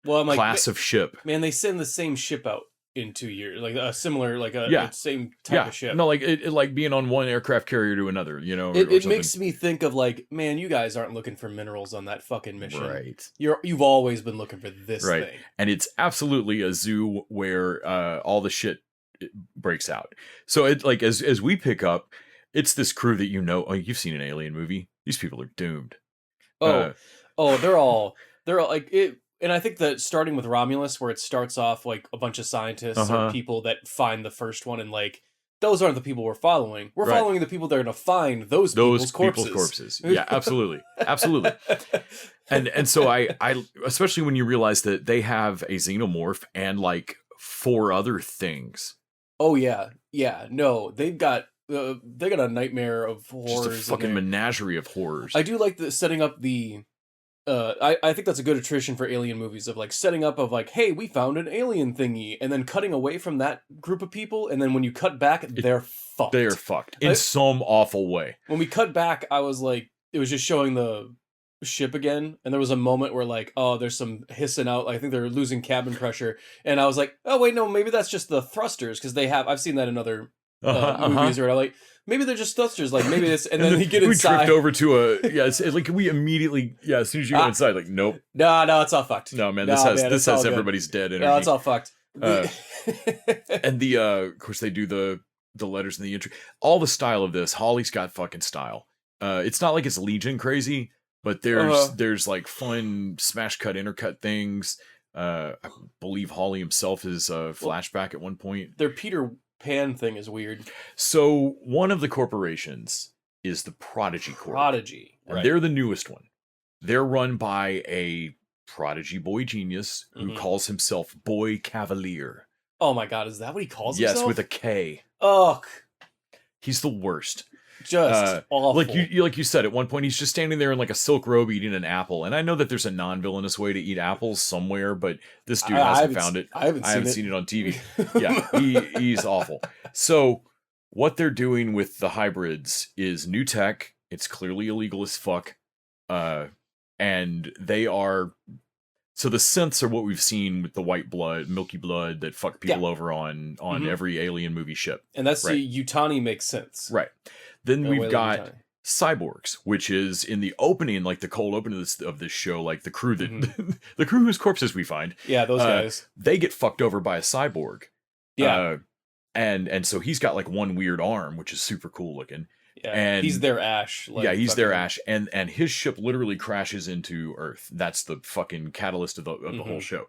class of ship. Man, they send the same ship out in 2 years, like a similar, like same type of ship. No, like it like being on one aircraft carrier to another, you know. It makes me think of like, man, you guys aren't looking for minerals on that fucking mission, right? You've always been looking for this thing, and it's absolutely a zoo where all the shit breaks out. So it like as we pick up, it's this crew that you've seen an Alien movie. These people are doomed. They're all like it. And I think that starting with Romulus, where it starts off like a bunch of scientists or people that find the first one, and like, those aren't the people we're following. We're following the people that are going to find those people's corpses. Yeah, absolutely. And so I especially when you realize that they have a xenomorph and like 4 other things. Oh yeah. No, they got a nightmare of horrors. Just a fucking menagerie of horrors. I do like the setting up the. I think that's a good attrition for Alien movies, of like setting up of like, hey, we found an alien thingy, and then cutting away from that group of people, and then when you cut back, they're fucked. They're fucked in some awful way. When we cut back, I was like, it was just showing the ship again, and there was a moment where like, oh, there's some hissing out. I think they're losing cabin pressure, and I was like, oh wait, no, maybe that's just the thrusters, because I've seen that in other movies where I like. Maybe they're just thrusters, like maybe this, and then we get inside. We drift over to it's like we immediately, as soon as you go inside, like, nope. No, it's all fucked. No, man, this has everybody's dead energy. No, it's all fucked. And of course, they do the letters in the intro. All the style of this, Hawley's got fucking style. It's not like it's Legion crazy, but there's like fun smash cut, intercut things. I believe Hawley himself is a flashback at one point. Their Peter Pan thing is weird. So one of the corporations is the Prodigy Corp. Right. They're the newest one. They're run by a prodigy boy genius who calls himself Boy Cavalier. Oh my god, is that what he calls himself? Yes, with a K. Ugh. He's the worst. Just awful. Like you said, at one point he's just standing there in like a silk robe eating an apple. And I know that there's a non-villainous way to eat apples somewhere, but this dude hasn't found it. I haven't seen it on TV. Yeah, he's awful. So what they're doing with the hybrids is new tech. It's clearly illegal as fuck. And they are... So the synths are what we've seen with the white blood, milky blood that fuck people over on every Alien movie ship. And that's the Yutani makes sense. Right. Then we've got cyborgs, which is in the opening, like the cold opening of this show, like the crew that the crew whose corpses we find. Yeah, those guys. They get fucked over by a cyborg. Yeah. And so he's got like one weird arm, which is super cool looking. Yeah, and he's their Ash. Like, he's their Ash, and his ship literally crashes into Earth. That's the fucking catalyst of the whole show.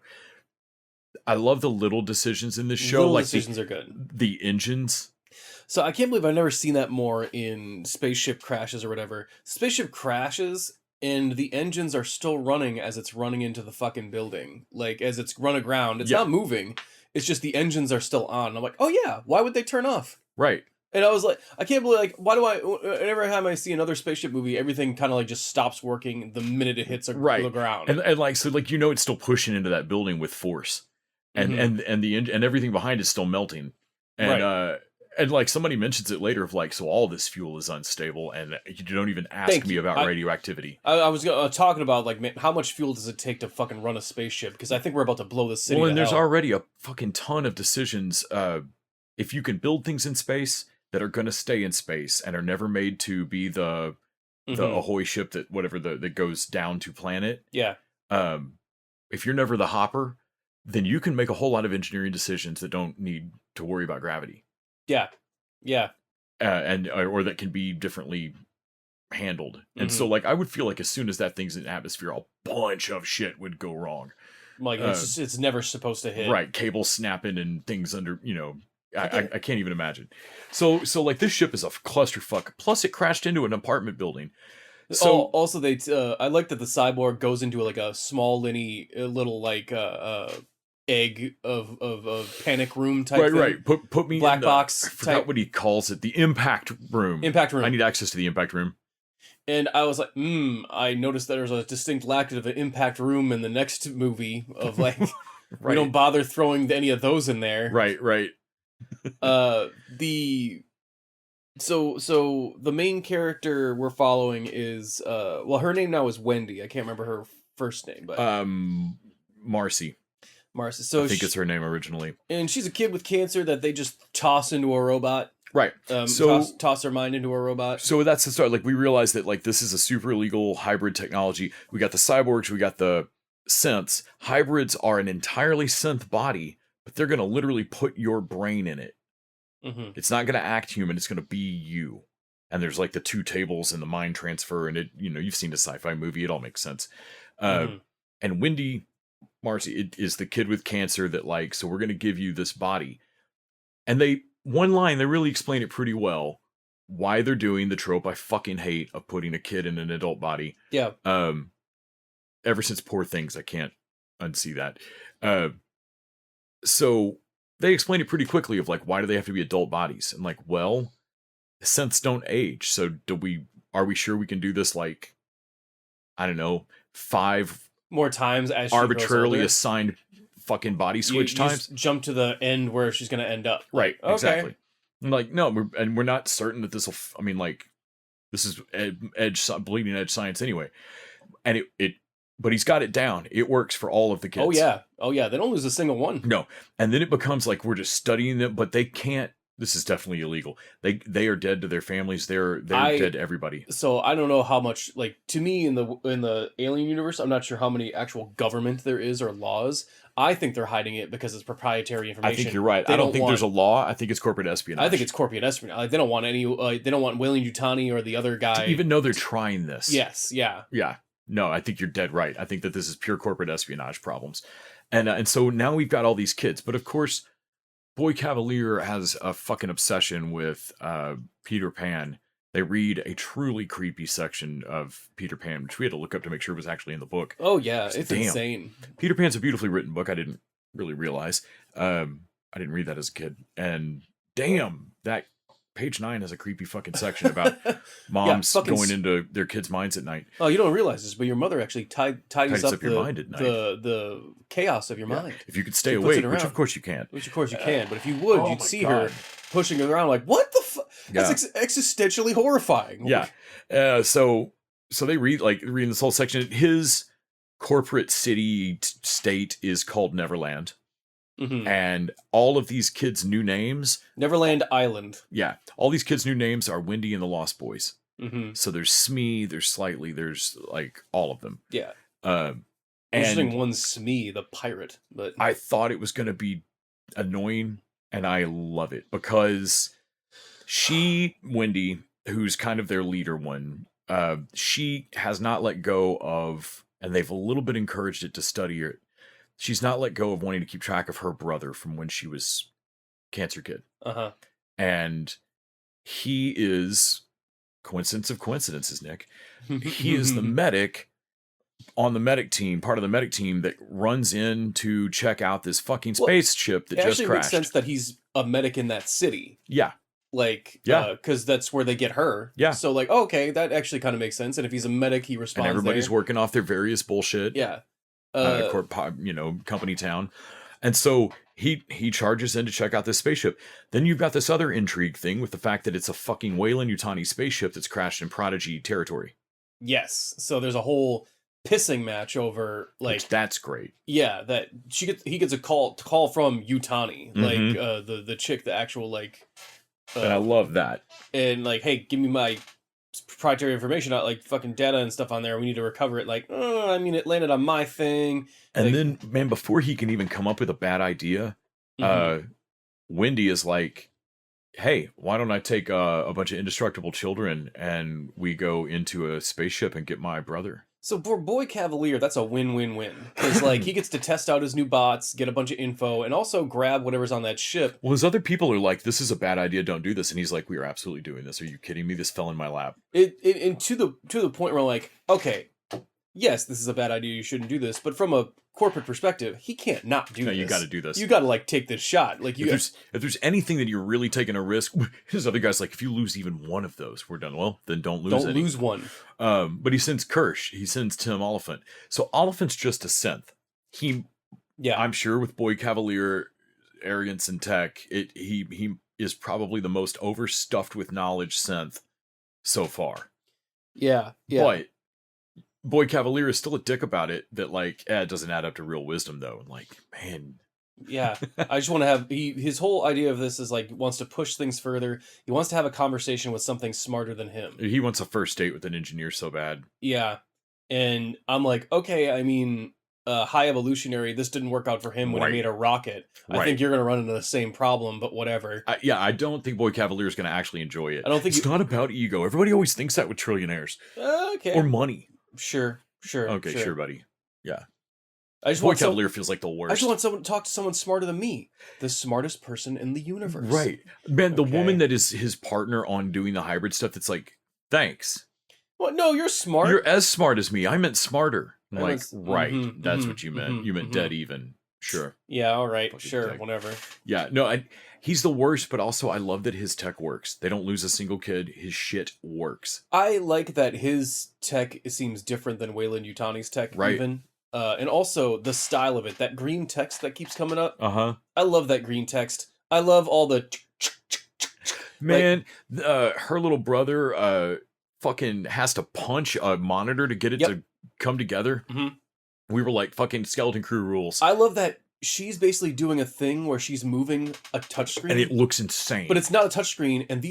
I love the little decisions in this show. Little decisions are good. The engines. So I can't believe I've never seen that more in spaceship crashes or whatever. Spaceship crashes and the engines are still running as it's running into the fucking building. Like as it's run aground, it's not moving. It's just the engines are still on. And I'm like, oh yeah, why would they turn off? Right. And I was like, I can't believe, like, why do every time I see another spaceship movie, everything kind of like just stops working the minute it hits the ground. And like, so like, it's still pushing into that building with force. and everything behind is still melting, and and like somebody mentions it later of like, so all this fuel is unstable, and you don't even ask me about radioactivity. I was talking about like, man, how much fuel does it take to fucking run a spaceship? Because I think we're about to blow the city. Well, and there's hell. already a fucking ton of decisions. If you can build things in space that are going to stay in space and are never made to be the Ahoy ship that goes down to planet. Yeah. If you're never the hopper, then you can make a whole lot of engineering decisions that don't need to worry about gravity. Yeah. Yeah. Or that can be differently handled. And so like, I would feel like as soon as that thing's in the atmosphere, a bunch of shit would go wrong. Like it's never supposed to hit. Right. Cables snapping and things under, I can't even imagine. So like this ship is a clusterfuck. Plus it crashed into an apartment building. So also they I like that the cyborg goes into like a small little like egg of panic room type thing. Right. Put me black in box. I forgot what he calls it. The impact room. Impact room. I need access to the impact room. And I was like, I noticed that there's a distinct lack of an impact room in the next movie of like, we don't bother throwing any of those in there. Right. So the main character we're following is her name now is Wendy. I can't remember her first name, but Marcy. So I think it's her name originally. And she's a kid with cancer that they just toss into a robot. Right. Toss her mind into a robot. So that's the start. Like we realize that like this is a super illegal hybrid technology. We got the cyborgs, we got the synths. Hybrids are an entirely synth body, but they're gonna literally put your brain in it. It's not gonna act human, it's gonna be you. And there's like the two tables and the mind transfer, and it, you've seen a sci-fi movie, it all makes sense. And Marcy, it is the kid with cancer that like, so we're gonna give you this body. And they really explain it pretty well, why they're doing the trope I fucking hate of putting a kid in an adult body. Yeah. Ever since Poor Things, I can't unsee that. So they explain it pretty quickly of like, why do they have to be adult bodies? And like, well, synths don't age. So are we sure we can do this like, I don't know, 5 more times as she arbitrarily assigned fucking body switch times? Jump to the end where she's going to end up. Right. Okay. Exactly. I'm like, no, we're not certain that this will, this is bleeding edge science anyway. And but he's got it down. It works for all of the kids. Oh yeah. They don't lose a single one. No. And then it becomes like, we're just studying them, but they can't. This is definitely illegal. They are dead to their families. They're dead to everybody. So I don't know how much, like, to me in the Alien universe, I'm not sure how many actual government there is or laws. I think they're hiding it because it's proprietary information. I think you're right. I don't think there's a law. I think it's corporate espionage. I think it's corporate espionage. Like, they don't want they don't want Weyland-Yutani or the other guy to even know they're trying this. Yes. Yeah. Yeah. No, I think you're dead right. I think that this is pure corporate espionage problems, and so now we've got all these kids, but of course, Boy Cavalier has a fucking obsession with Peter Pan. They read a truly creepy section of Peter Pan, which we had to look up to make sure it was actually in the book. Oh yeah, it's insane. Peter Pan's a beautifully written book. I didn't really realize. I didn't read that as a kid, and damn, that page 9 has a creepy fucking section about moms going into their kids' minds at night. Oh, you don't realize this, but your mother actually tidies up your mind at night. The chaos of your mind. If you could stay awake, which of course you can. Which of course you can, but if you would, you'd see her pushing it around like, what the fuck? That's existentially horrifying. Yeah. So they reading this whole section. His corporate city state is called Neverland. Mm-hmm. And all of these kids' new names, Neverland Island. Yeah, all these kids' new names are Wendy and the Lost Boys. Mm-hmm. So there's Smee, there's Slightly, there's like all of them. Yeah. And one's Smee, the pirate, but I thought it was going to be annoying, and I love it because Wendy, who's kind of their leader one, she has not let go of, and they've a little bit encouraged it to study it. She's not let go of wanting to keep track of her brother from when she was cancer kid. Uh-huh. And he is, coincidence of coincidences, Nick, he is the medic on the medic team, part of the medic team that runs in to check out this fucking spaceship that just crashed. It actually makes sense that he's a medic in that city. Yeah. Because that's where they get her. Yeah. So okay, that actually kind of makes sense. And if he's a medic, he responds. And everybody's working off their various bullshit. Yeah. Company town. And so he charges in to check out this spaceship. Then you've got this other intrigue thing with the fact that it's a fucking Weyland-Yutani spaceship that's crashed in Prodigy territory. Yes. So there's a whole pissing match over Which that's great. Yeah, that he gets a call from Yutani, like the chick, the actual like. And I love that. And like, hey, give me my proprietary information, not like fucking data and stuff on there. We need to recover it. Like, I mean, it landed on my thing. And like, then, man, before he can even come up with a bad idea, Wendy is like, hey, why don't I take a bunch of indestructible children and we go into a spaceship and get my brother? So for Boy Cavalier, that's a win-win-win. Because like he gets to test out his new bots, get a bunch of info, and also grab whatever's on that ship. Well, his other people are like, this is a bad idea, don't do this. And he's like, we are absolutely doing this. Are you kidding me? This fell in my lap. And to the point where I'm like, okay, yes, this is a bad idea, you shouldn't do this. But from a corporate perspective, he can't not do this. No, you got to do this. You got to like take this shot. Like if there's anything that you're really taking a risk, his other guy's like, if you lose even one of those, we're done. Well, then don't lose any. Don't lose one. But he sends Kirsch. He sends Tim Oliphant. So Oliphant's just a synth. I'm sure with Boy Cavalier arrogance and tech, he is probably the most overstuffed with knowledge synth so far. Yeah. But Boy Cavalier is still a dick about it, that like, it doesn't add up to real wisdom though. And like, man. Yeah. I just want to have, his whole idea of this is like, wants to push things further. He wants to have a conversation with something smarter than him. He wants a first date with an engineer so bad. Yeah. And I'm like, okay, I mean, high evolutionary, this didn't work out for him when he made a rocket. I think you're going to run into the same problem, but whatever. I don't think Boy Cavalier is going to actually enjoy it. I don't think it's not about ego. Everybody always thinks that with trillionaires. Okay. Or money. Sure. Okay, sure, buddy. Yeah. Boy Cavalier feels like the worst. I just want someone to talk to someone smarter than me. The smartest person in the universe. Right. Man, the woman that is his partner on doing the hybrid stuff, that's like, thanks. Well, no, you're smart. You're as smart as me. I meant smarter. I'm like, right. That's what you meant. You meant dead even. Sure. Yeah, all right. Fucking sure, tech. whatever. Yeah, no, he's the worst, but also I love that his tech works. They don't lose a single kid. His shit works. I like that his tech seems different than Weyland-Yutani's tech, even. And also the style of it. That green text that keeps coming up. I love that green text. I love all the... Man, her little brother fucking has to punch a monitor to get it to come together. We were like, fucking Skeleton Crew rules. I love that she's basically doing a thing where she's moving a touchscreen. And it looks insane. But it's not a touchscreen, and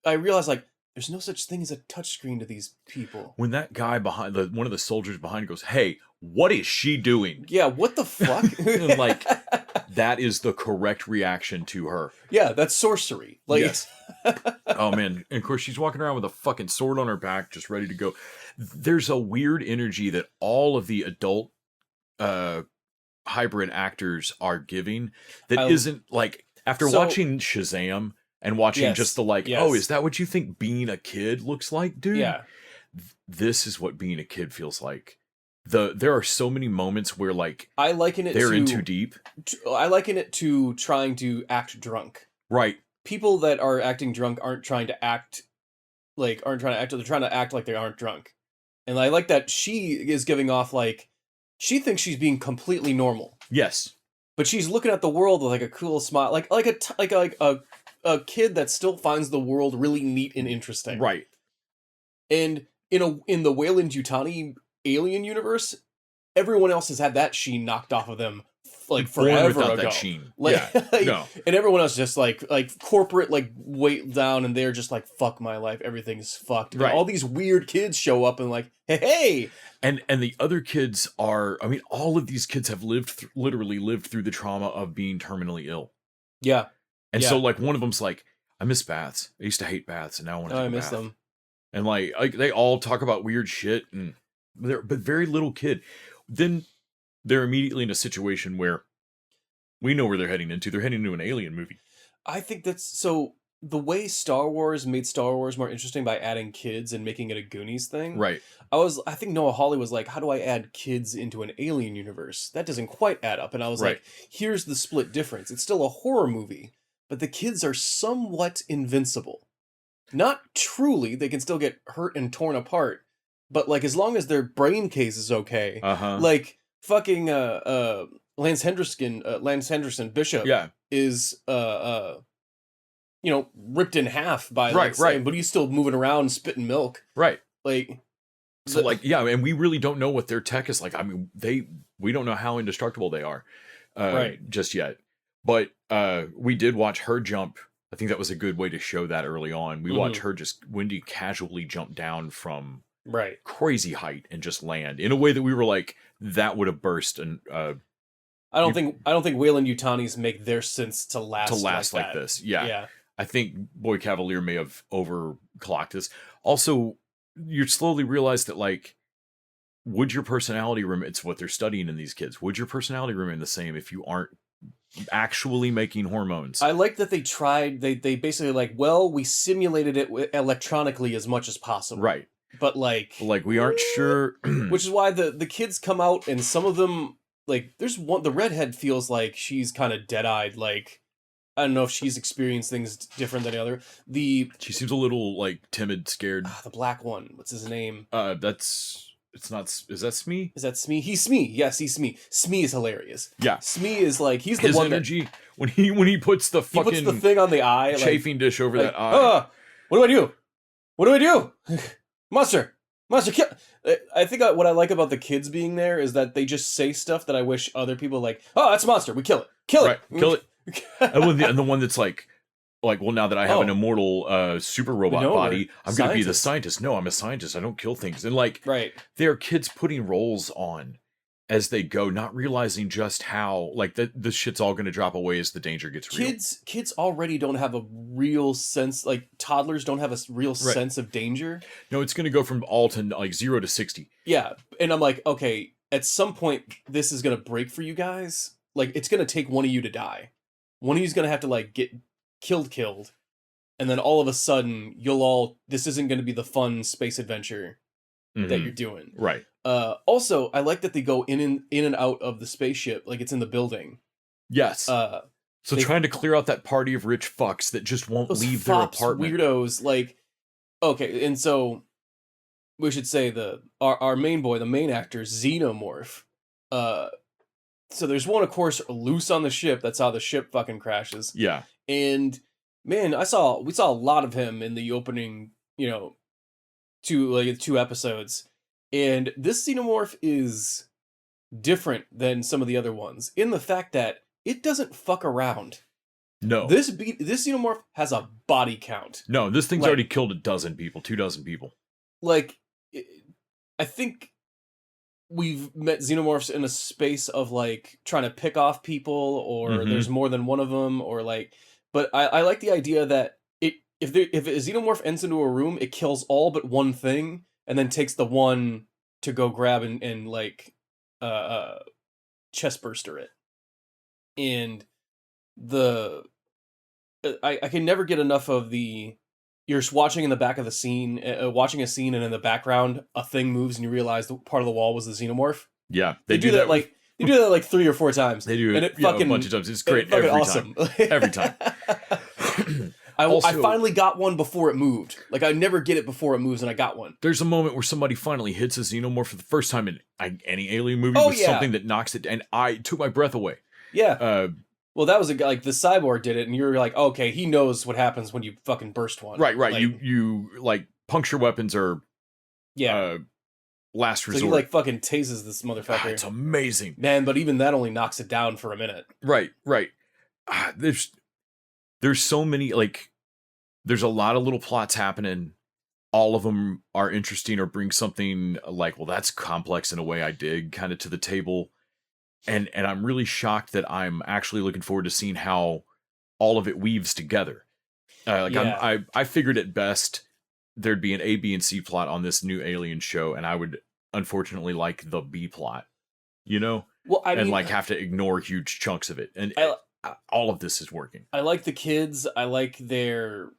I realize, like, there's no such thing as a touchscreen to these people. When that guy behind, one of the soldiers behind goes, hey, what is she doing? Yeah, what the fuck? And like, that is the correct reaction to her. Yeah, that's sorcery. Like, yes. Oh, man. And of course, she's walking around with a fucking sword on her back, just ready to go. There's a weird energy that all of the adult hybrid actors are giving that isn't like, after watching Shazam and watching just the like, oh, is that what you think being a kid looks like, dude? Yeah. This is what being a kid feels like. There are so many moments where like I liken it they're in too deep. I liken it to trying to act drunk. Right. People that are acting drunk aren't trying to act like they're trying to act like they aren't drunk. And I like that she is giving off like she thinks she's being completely normal. Yes. But she's looking at the world with like a cool smile, like a kid that still finds the world really neat and interesting. Right. And in the Weyland-Yutani alien universe, everyone else has had that sheen knocked off of them like forever ago. That sheen. Like, yeah. No. And everyone else just like corporate like weight down, and they're just like, fuck my life, everything's fucked. Right. And all these weird kids show up and like, hey. And the other kids are, I mean, all of these kids have literally lived through the trauma of being terminally ill. Yeah. And so like one of them's like, I miss baths. I used to hate baths, and now I want to take a bath. I miss them. And like they all talk about weird shit, and but very little kid. Then they're immediately in a situation where we know where they're heading into. They're heading into an alien movie. I think that's so. The way Star Wars made Star Wars more interesting by adding kids and making it a Goonies thing. Right. I think Noah Hawley was like, how do I add kids into an alien universe? That doesn't quite add up. And I was like, here's the split difference. It's still a horror movie, but the kids are somewhat invincible. Not truly. They can still get hurt and torn apart. But like, as long as their brain case is okay, like fucking Lance Henderson Bishop Yeah. is ripped in half by right, but he's still moving around spitting milk. Right. Like So and we really don't know what their tech is like. I mean, we don't know how indestructible they are just yet. But we did watch her jump. I think that was a good way to show that early on. We watched her Wendy casually jump down from crazy height and just land in a way that we were like, that would have burst. And I don't think Wayland Yutanis make their sense to last like this. Yeah. I think Boy Cavalier may have overclocked this. Also, you slowly realize that, like, would your personality remain? It's what they're studying in these kids. Would your personality remain the same if you aren't actually making hormones? I like that they tried. They basically we simulated it electronically as much as possible. Right. But we aren't sure. Which is why the kids come out, and some of them, like, there's one. The redhead feels like she's kind of dead-eyed. Like, I don't know if she's experienced things different than the other. She seems a little like timid, scared. The black one. What's his name? It's not. Is that Smee? Is that Smee? He's Smee. Yes, he's Smee. Smee is hilarious. Yeah. Smee is like he's the his one energy when he puts the fucking the thing on the eye, chafing dish over that eye. What do I do? What do I do? Monster, kill! I think what I like about the kids being there is that they just say stuff that I wish other people like. Oh, that's a monster. We kill it. Kill it. Kill it. and the one that's like, well, now that I have an immortal super robot body, I'm going to be the scientist. No, I'm a scientist. I don't kill things. And there are kids putting roles on as they go, not realizing just how this shit's all going to drop away as the danger gets real. Kids already don't have a real sense. Like, toddlers don't have a real sense of danger. No, it's going to go from all to 0 to 60. Yeah, and I'm like, okay, at some point this is going to break for you guys. Like, it's going to take one of you to die. One of you's going to have to get killed, and then all of a sudden this isn't going to be the fun space adventure that you're doing. Right. Also, I like that they go in and out of the spaceship like it's in the building. Yes. So trying to clear out that party of rich fucks that just won't leave their apartment. Weirdos, okay, and so we should say our main boy, the main actor, Xenomorph. So there's one, of course, loose on the ship. That's how the ship fucking crashes. Yeah. And man, we saw a lot of him in the opening, two episodes. And this Xenomorph is different than some of the other ones in the fact that it doesn't fuck around. No. This Xenomorph has a body count. No, this thing's already killed 2 people. I think we've met Xenomorphs in a space of trying to pick off people, or there's more than one of them, or but I like the idea that if a Xenomorph ends into a room, it kills all but one thing, and then takes the one to go grab and chestburster it. And I can never get enough of you're watching in the back of the scene, watching a scene, and in the background a thing moves, and you realize the part of the wall was the Xenomorph. Yeah, they do that they do that 3 or 4 times. They do and it a bunch of times. It's great every awesome. time. Every time. I finally got one before it moved. I never get it before it moves, and I got one. There's a moment where somebody finally hits a Xenomorph for the first time in any alien movie with something that knocks it, and I took my breath away. Yeah. Well, that was a guy, the Cyborg did it, and you're like, okay, he knows what happens when you fucking burst one. Right. You puncture weapons are last resort. So he fucking tases this motherfucker. It's amazing. Man, but even that only knocks it down for a minute. Right. There's so many, there's a lot of little plots happening. All of them are interesting or bring something that's complex in a way I dig kind of to the table. And I'm really shocked that I'm actually looking forward to seeing how all of it weaves together. I figured at best there'd be an A, B, and C plot on this new Alien show, and I would unfortunately like the B plot, Well, have to ignore huge chunks of it. And all of this is working. I like the kids. I like their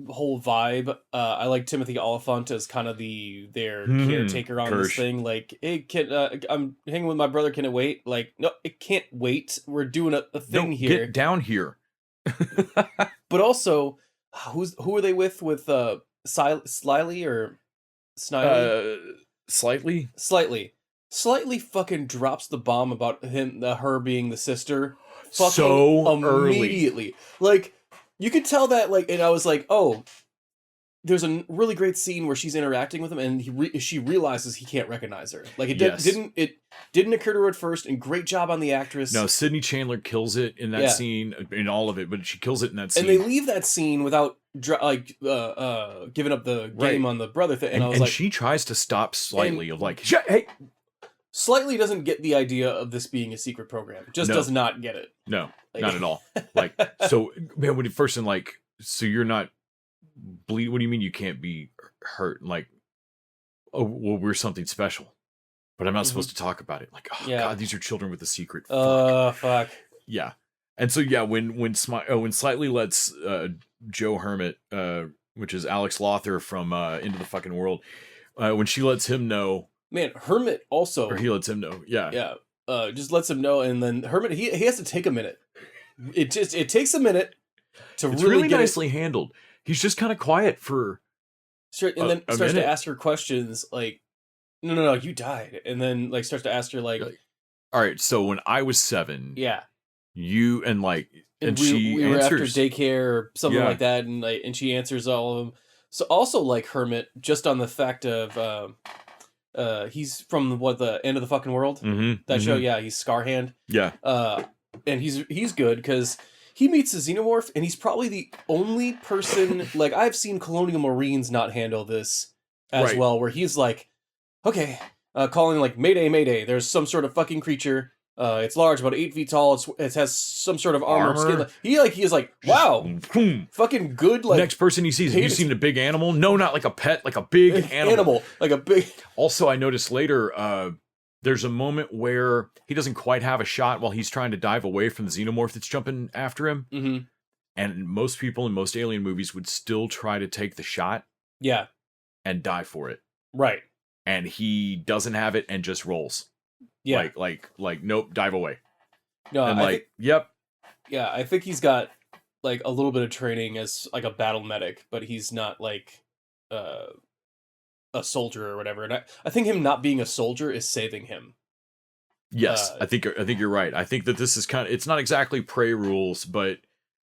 whole vibe. I like Timothy Oliphant as kind of their caretaker on this thing. Hey kid, I'm hanging with my brother. Can it wait? No, it can't wait. We're doing a thing here. Get down here. But also, who are they with Slyly or Snidely? Slightly. slightly fucking drops the bomb about her being the sister. Fucking So immediately. Like, you could tell that, like, and I was like, oh, there's a really great scene where she's interacting with him, and she realizes he can't recognize her. Like, it didn't occur to her at first, and great job on the actress. No, Sydney Chandler kills it in that scene, in all of it, but she kills it in that scene. And they leave that scene without giving up the game on the brother thing. And I was like, she tries to stop slightly of like, hey. Slightly doesn't get the idea of this being a secret program. Just does not get it. No, not at all. Like, so, man, when it first, and like, so you're not bleed. What do you mean you can't be hurt? Like, oh, well, we're something special, but I'm not supposed to talk about it. Like, oh God, these are children with a secret. Fuck. Yeah. And so, yeah, when Slightly lets Joe Hermit, which is Alex Lothar from Into the Fucking World, when she lets him know. Man, Hermit also. Or he lets him know. Yeah. Yeah. Just lets him know, and then Hermit, he has to take a minute. It takes a minute to it's really get nicely handled. He's just kind of quiet for and then starts to ask her questions like, no, you died. And then like starts to ask her like, all right, so when I was 7, you and like, and we were after answers daycare or something like that, and she answers all of them. So also like Hermit, just on the fact of he's from the End of the Fucking World, that show. Yeah, he's Scarhand. Yeah. And he's good because he meets a xenomorph, and he's probably the only person, like, I've seen Colonial Marines not handle this as well, where he's like, okay, calling like, Mayday, Mayday, there's some sort of fucking creature. It's large, about 8 feet tall. It has some sort of armor. Skin. He is like, wow, fucking good. Like, next person he sees, have you seen a big animal? No, not like a pet, like a big animal. Like a big. Also, I noticed later, there's a moment where he doesn't quite have a shot while he's trying to dive away from the xenomorph that's jumping after him. Mm-hmm. And most people in most alien movies would still try to take the shot. Yeah. And die for it. Right. And he doesn't have it and just rolls. Yeah. Like, nope, dive away. No, and yep. Yeah, I think he's got like a little bit of training as like a battle medic, but he's not like a soldier or whatever. And I think him not being a soldier is saving him. Yes, I think you're right. I think that this is kind of, it's not exactly Prey rules, but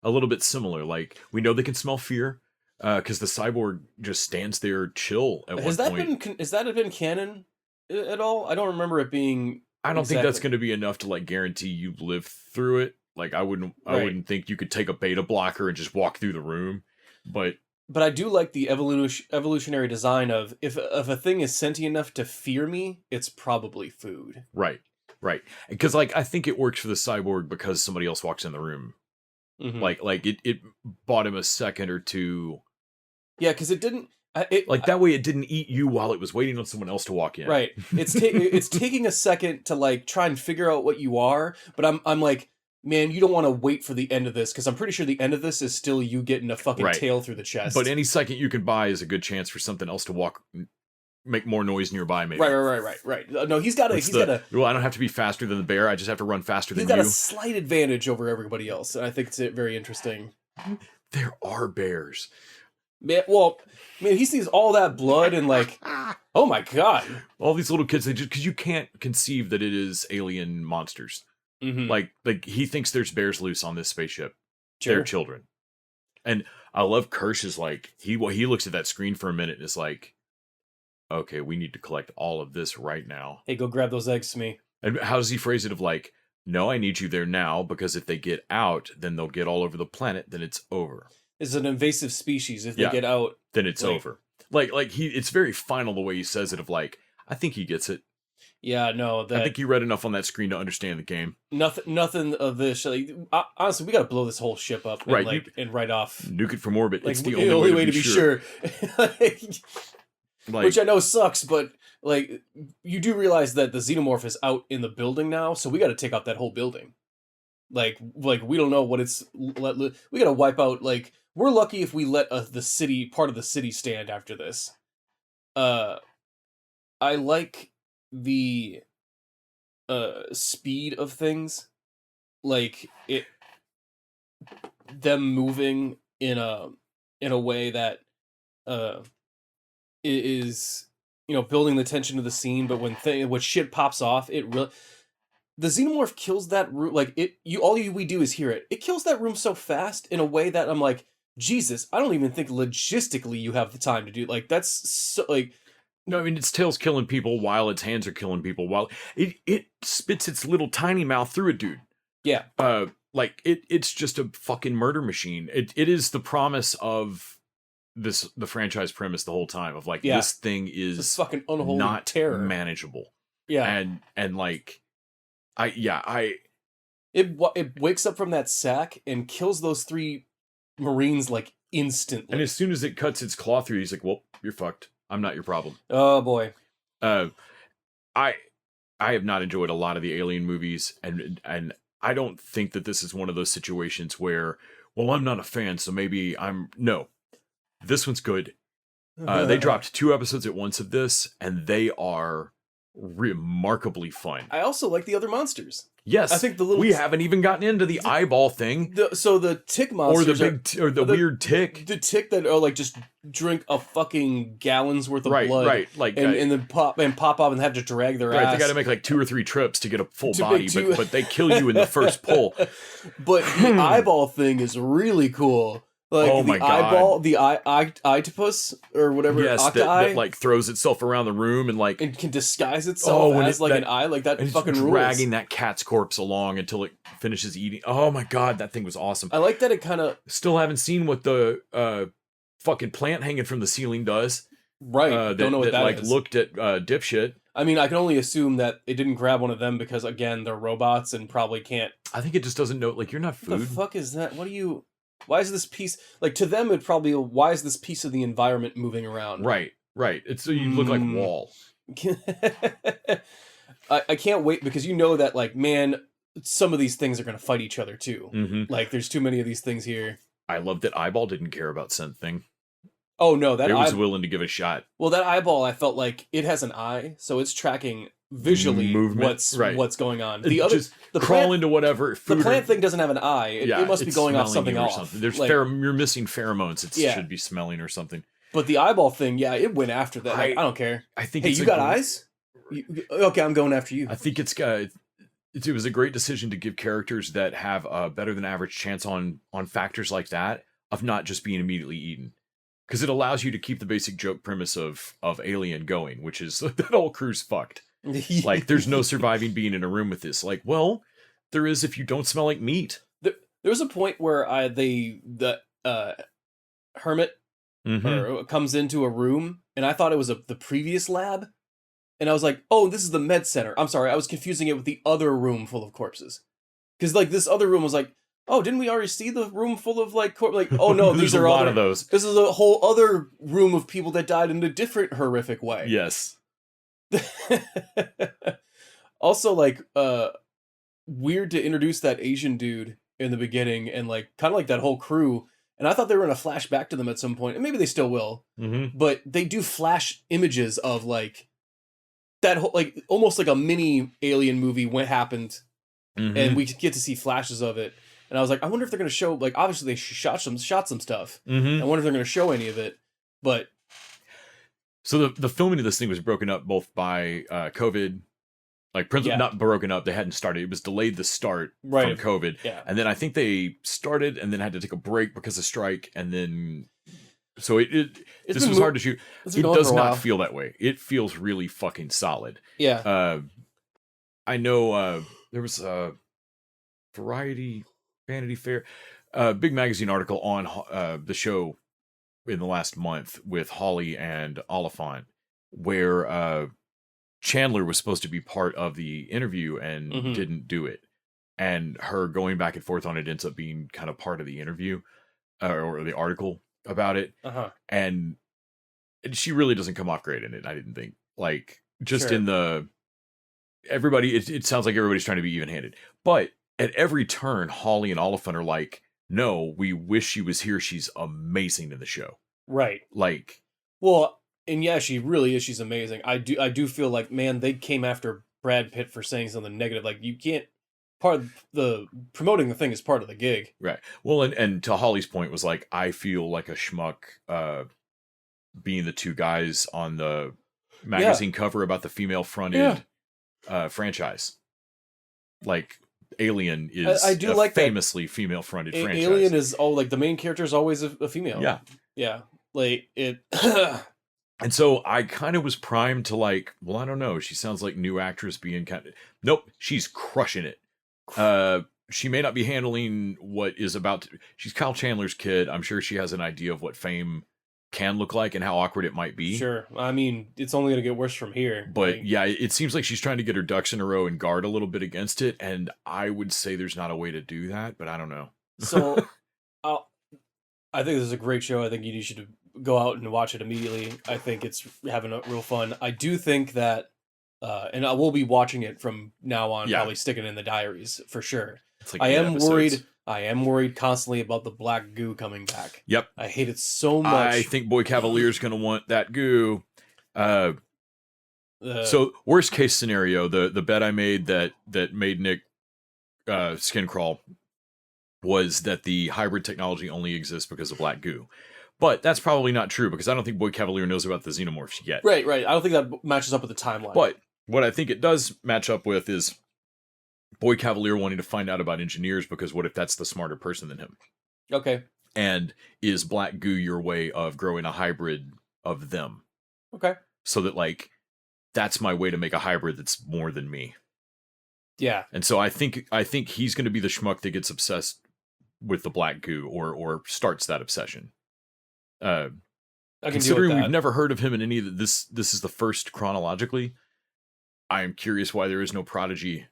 a little bit similar. Like, we know they can smell fear because the cyborg just stands there chill at one point. Has that been canon at all? I don't remember it being. I don't think that's going to be enough to like guarantee you live through it. Like, I wouldn't think you could take a beta blocker and just walk through the room. But I do like the evolutionary design of if a thing is sentient enough to fear me, it's probably food. Right. Because like I think it works for the cyborg because somebody else walks in the room. Mm-hmm. Like it bought him a second or two. Yeah, because it didn't. That way it didn't eat you while it was waiting on someone else to walk in. Right. It's taking a second to like try and figure out what you are, but I'm like, man, you don't want to wait for the end of this because I'm pretty sure the end of this is still you getting a fucking tail through the chest. But any second you can buy is a good chance for something else to make more noise nearby. Maybe. Right. No, he's got a. Well, I don't have to be faster than the bear. I just have to run faster than you. He's got a slight advantage over everybody else, and I think it's very interesting. There are bears. Man, he sees all that blood and like, oh my God. All these little kids, because you can't conceive that it is alien monsters. Mm-hmm. Like he thinks there's bears loose on this spaceship. Sure. They're children. And I love Kirsch's like, he looks at that screen for a minute and is like, okay, we need to collect all of this right now. Hey, go grab those eggs to me. And how does he phrase it of like, no, I need you there now because if they get out, then they'll get all over the planet, then it's over. It's an invasive species. If they get out, then it's over. Like it's very final the way he says it of like, I think he gets it. Yeah, no. I think he read enough on that screen to understand the game. Nothing of this. Like, honestly, we got to blow this whole ship up and, and write off. Nuke it from orbit. Like, it's the only way to be sure. Which I know sucks, but like you do realize that the xenomorph is out in the building now, so we got to take out that whole building. Like we don't know what it's. We got to wipe out. Like, we're lucky if we let part of the city stand after this. I like the speed of things, like them moving in a way that is, building the tension of the scene, but when shit pops off, it really, the xenomorph kills that room. Like we do is hear it. It kills that room so fast in a way that I'm like, Jesus, I don't even think logistically you have the time to do, like, that's so, like. No, I mean, its tail's killing people while its hands are killing people while it spits its little tiny mouth through a dude. Yeah. Like it's just a fucking murder machine. It is the promise of the franchise premise the whole time of like, this thing is this fucking unholy not terror. manageable. Yeah. And like it wakes up from that sack and kills those 3 Marines like instantly. And as soon as it cuts its claw through, he's like, well, you're fucked. I'm not your problem. Oh boy. I have not enjoyed a lot of the Alien movies, and I don't think that this is one of those situations where, well, I'm not a fan, so maybe no. This one's good. They dropped 2 episodes at once of this, and they are remarkably fun. I also like the other monsters. Yes, I think we haven't even gotten into the eyeball thing. So the tick monsters, or the weird tick, the tick that like just drink a fucking gallon's worth of blood, right, like and then pop up and have to drag their ass. They got to make like 2 or 3 trips to get a full body, but they kill you in the first pull. But the eyeball thing is really cool. Like, oh my God. The octopus or whatever, that like throws itself around the room and like and can disguise itself as an eye, like that fucking rules. Dragging that cat's corpse along until it finishes eating. Oh my God, that thing was awesome. I like that it kind of still haven't seen what the fucking plant hanging from the ceiling does. Right, don't know what that like is. Looked at dipshit. I mean, I can only assume that it didn't grab one of them because again, they're robots and probably can't. I think it just doesn't know. Like, you're not food. What the fuck is that? What do you? Why is this piece, like, to them it probably, why is this piece of the environment moving around? Right. It's so you look like wall. I can't wait because that, like, man, some of these things are going to fight each other too. Mm-hmm. Like, there's too many of these things here. I love that Eyeball didn't care about scent thing. Oh no, that it was willing to give a shot. Well, that eyeball, I felt like it has an eye, so it's tracking visually what's going on. The other, just crawl into whatever food. The plant thing doesn't have an eye. It must be going off something else. There's you're missing pheromones. It should be smelling or something. But the eyeball thing, it went after that. I don't care. I think. Hey, you got eyes? Okay, I'm going after you. I think it was a great decision to give characters that have a better than average chance on factors like that of not just being immediately eaten. Because it allows you to keep the basic joke premise of Alien going, which is that whole crew's fucked. Like, there's no surviving being in a room with this. Like, well, there is if you don't smell like meat. There was a point where the hermit comes into a room, and I thought it was the previous lab, and I was like, oh, this is the med center. I'm sorry, I was confusing it with the other room full of corpses. Because, like, this other room was like, oh, didn't we already see the room full of, like, oh no, these are a lot of those. This is a whole other room of people that died in a different horrific way. Yes. Also, like, weird to introduce that Asian dude in the beginning and, like, kind of like that whole crew. And I thought they were going to flash back to them at some point, and maybe they still will. Mm-hmm. But they do flash images of, like, that whole, like, almost like a mini Alien movie happened, and we get to see flashes of it. And I was like, I wonder if they're going to show, like, obviously they shot some stuff. I wonder if they're going to show any of it. But so the filming of this thing was broken up both by COVID, like not broken up. They hadn't started. It was delayed the start from COVID. Yeah. And then I think they started and then had to take a break because of strike. And then, so this was hard to shoot. It does not feel that way. It feels really fucking solid. Yeah. I know there was a Vanity Fair, big magazine article on the show in the last month with Hawley and Oliphant, where Chandler was supposed to be part of the interview and didn't do it. And her going back and forth on it ends up being kind of part of the interview or the article about it. And she really doesn't come off great in it, I didn't think. Like, just in everybody, it sounds like everybody's trying to be even-handed. But at every turn, Hawley and Oliphant are like, no, we wish she was here. She's amazing in the show. Right. Like, well, and yeah, she really is. She's amazing. I do feel like, man, they came after Brad Pitt for saying something negative. Like, you can't, part of the promoting the thing is part of the gig. Right. Well, and to Holly's point was like, I feel like a schmuck being the two guys on the magazine cover about the female-fronted franchise. Like, Alien is I do like famously female-fronted franchise. Alien is like the main character is always a female. Yeah. Yeah. Like, it... And so I kind of was primed to like, well, I don't know. She sounds like new actress being kind of... Nope, she's crushing it. She may not be handling what is about to... She's Kyle Chandler's kid. I'm sure she has an idea of what fame can look like and how awkward it might be. Sure. I mean, it's only going to get worse from here. But yeah, it seems like she's trying to get her ducks in a row and guard a little bit against it. And I would say there's not a way to do that, but I don't know. So I think this is a great show. I think you should go out and watch it immediately. I think it's having a real fun. I do think that, and I will be watching it from now on, probably sticking in the diaries for sure. Like I am worried constantly about the black goo coming back. Yep. I hate it so much. I think Boy Cavalier's going to want that goo. So worst case scenario, the bet I made that made Nick skin crawl was that the hybrid technology only exists because of black goo. But that's probably not true because I don't think Boy Cavalier knows about the xenomorphs yet. Right. I don't think that matches up with the timeline. But what I think it does match up with is Boy Cavalier wanting to find out about engineers because what if that's the smarter person than him? Okay. And is black goo your way of growing a hybrid of them? Okay. So that like, that's my way to make a hybrid that's more than me. Yeah. And so I think he's going to be the schmuck that gets obsessed with the black goo or starts that obsession. Considering we've never heard of him in any of this is the first chronologically. I am curious why there is no Prodigy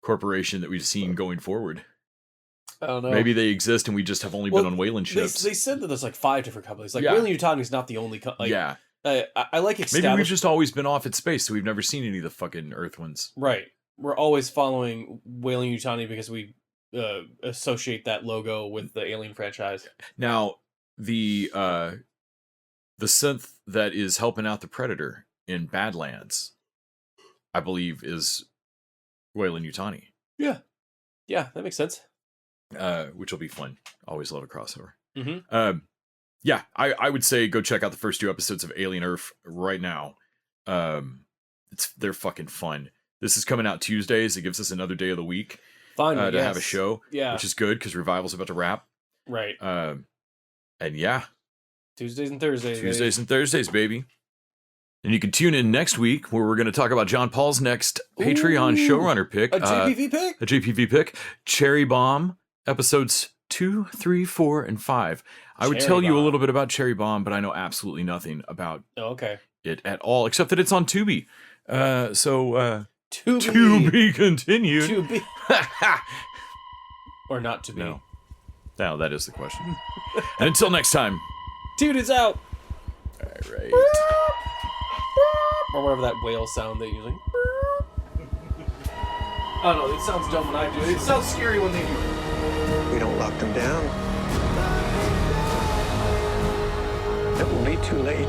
corporation that we've seen going forward. I don't know. Maybe they exist and we just have only been on Wayland ships. They said that there's like 5 different companies. Like Weyland-Yutani is not the only company. I like it. Maybe we've just always been off at space, so we've never seen any of the fucking Earth ones. Right. We're always following Weyland-Yutani because we associate that logo with the Alien franchise. Now, the synth that is helping out the Predator in Badlands, I believe, is Weyland-Yutani. Yeah, that makes sense. Which will be fun. Always love a crossover. Mm-hmm. Yeah, I would say go check out the first 2 episodes of Alien Earth right now. They're fucking fun. This is coming out Tuesdays. It gives us another day of the week to have a show, which is good because Revival's about to wrap. Right. And yeah. Tuesdays and Thursdays, baby. And you can tune in next week where we're going to talk about John Paul's next Patreon showrunner pick. A JPV pick? A JPV pick. Cherry Bomb, episodes 2, 3, 4, and 5. I would tell you a little bit about Cherry Bomb, but I know absolutely nothing about it at all, except that it's on Tubi. To be continued. To be. Or not to be. No, that is the question. And until next time. Dude is out. All right. Or whatever that whale sound they use. I don't know. It sounds dumb when I do it. It sounds scary when they do it. We don't lock them down. It will be too late.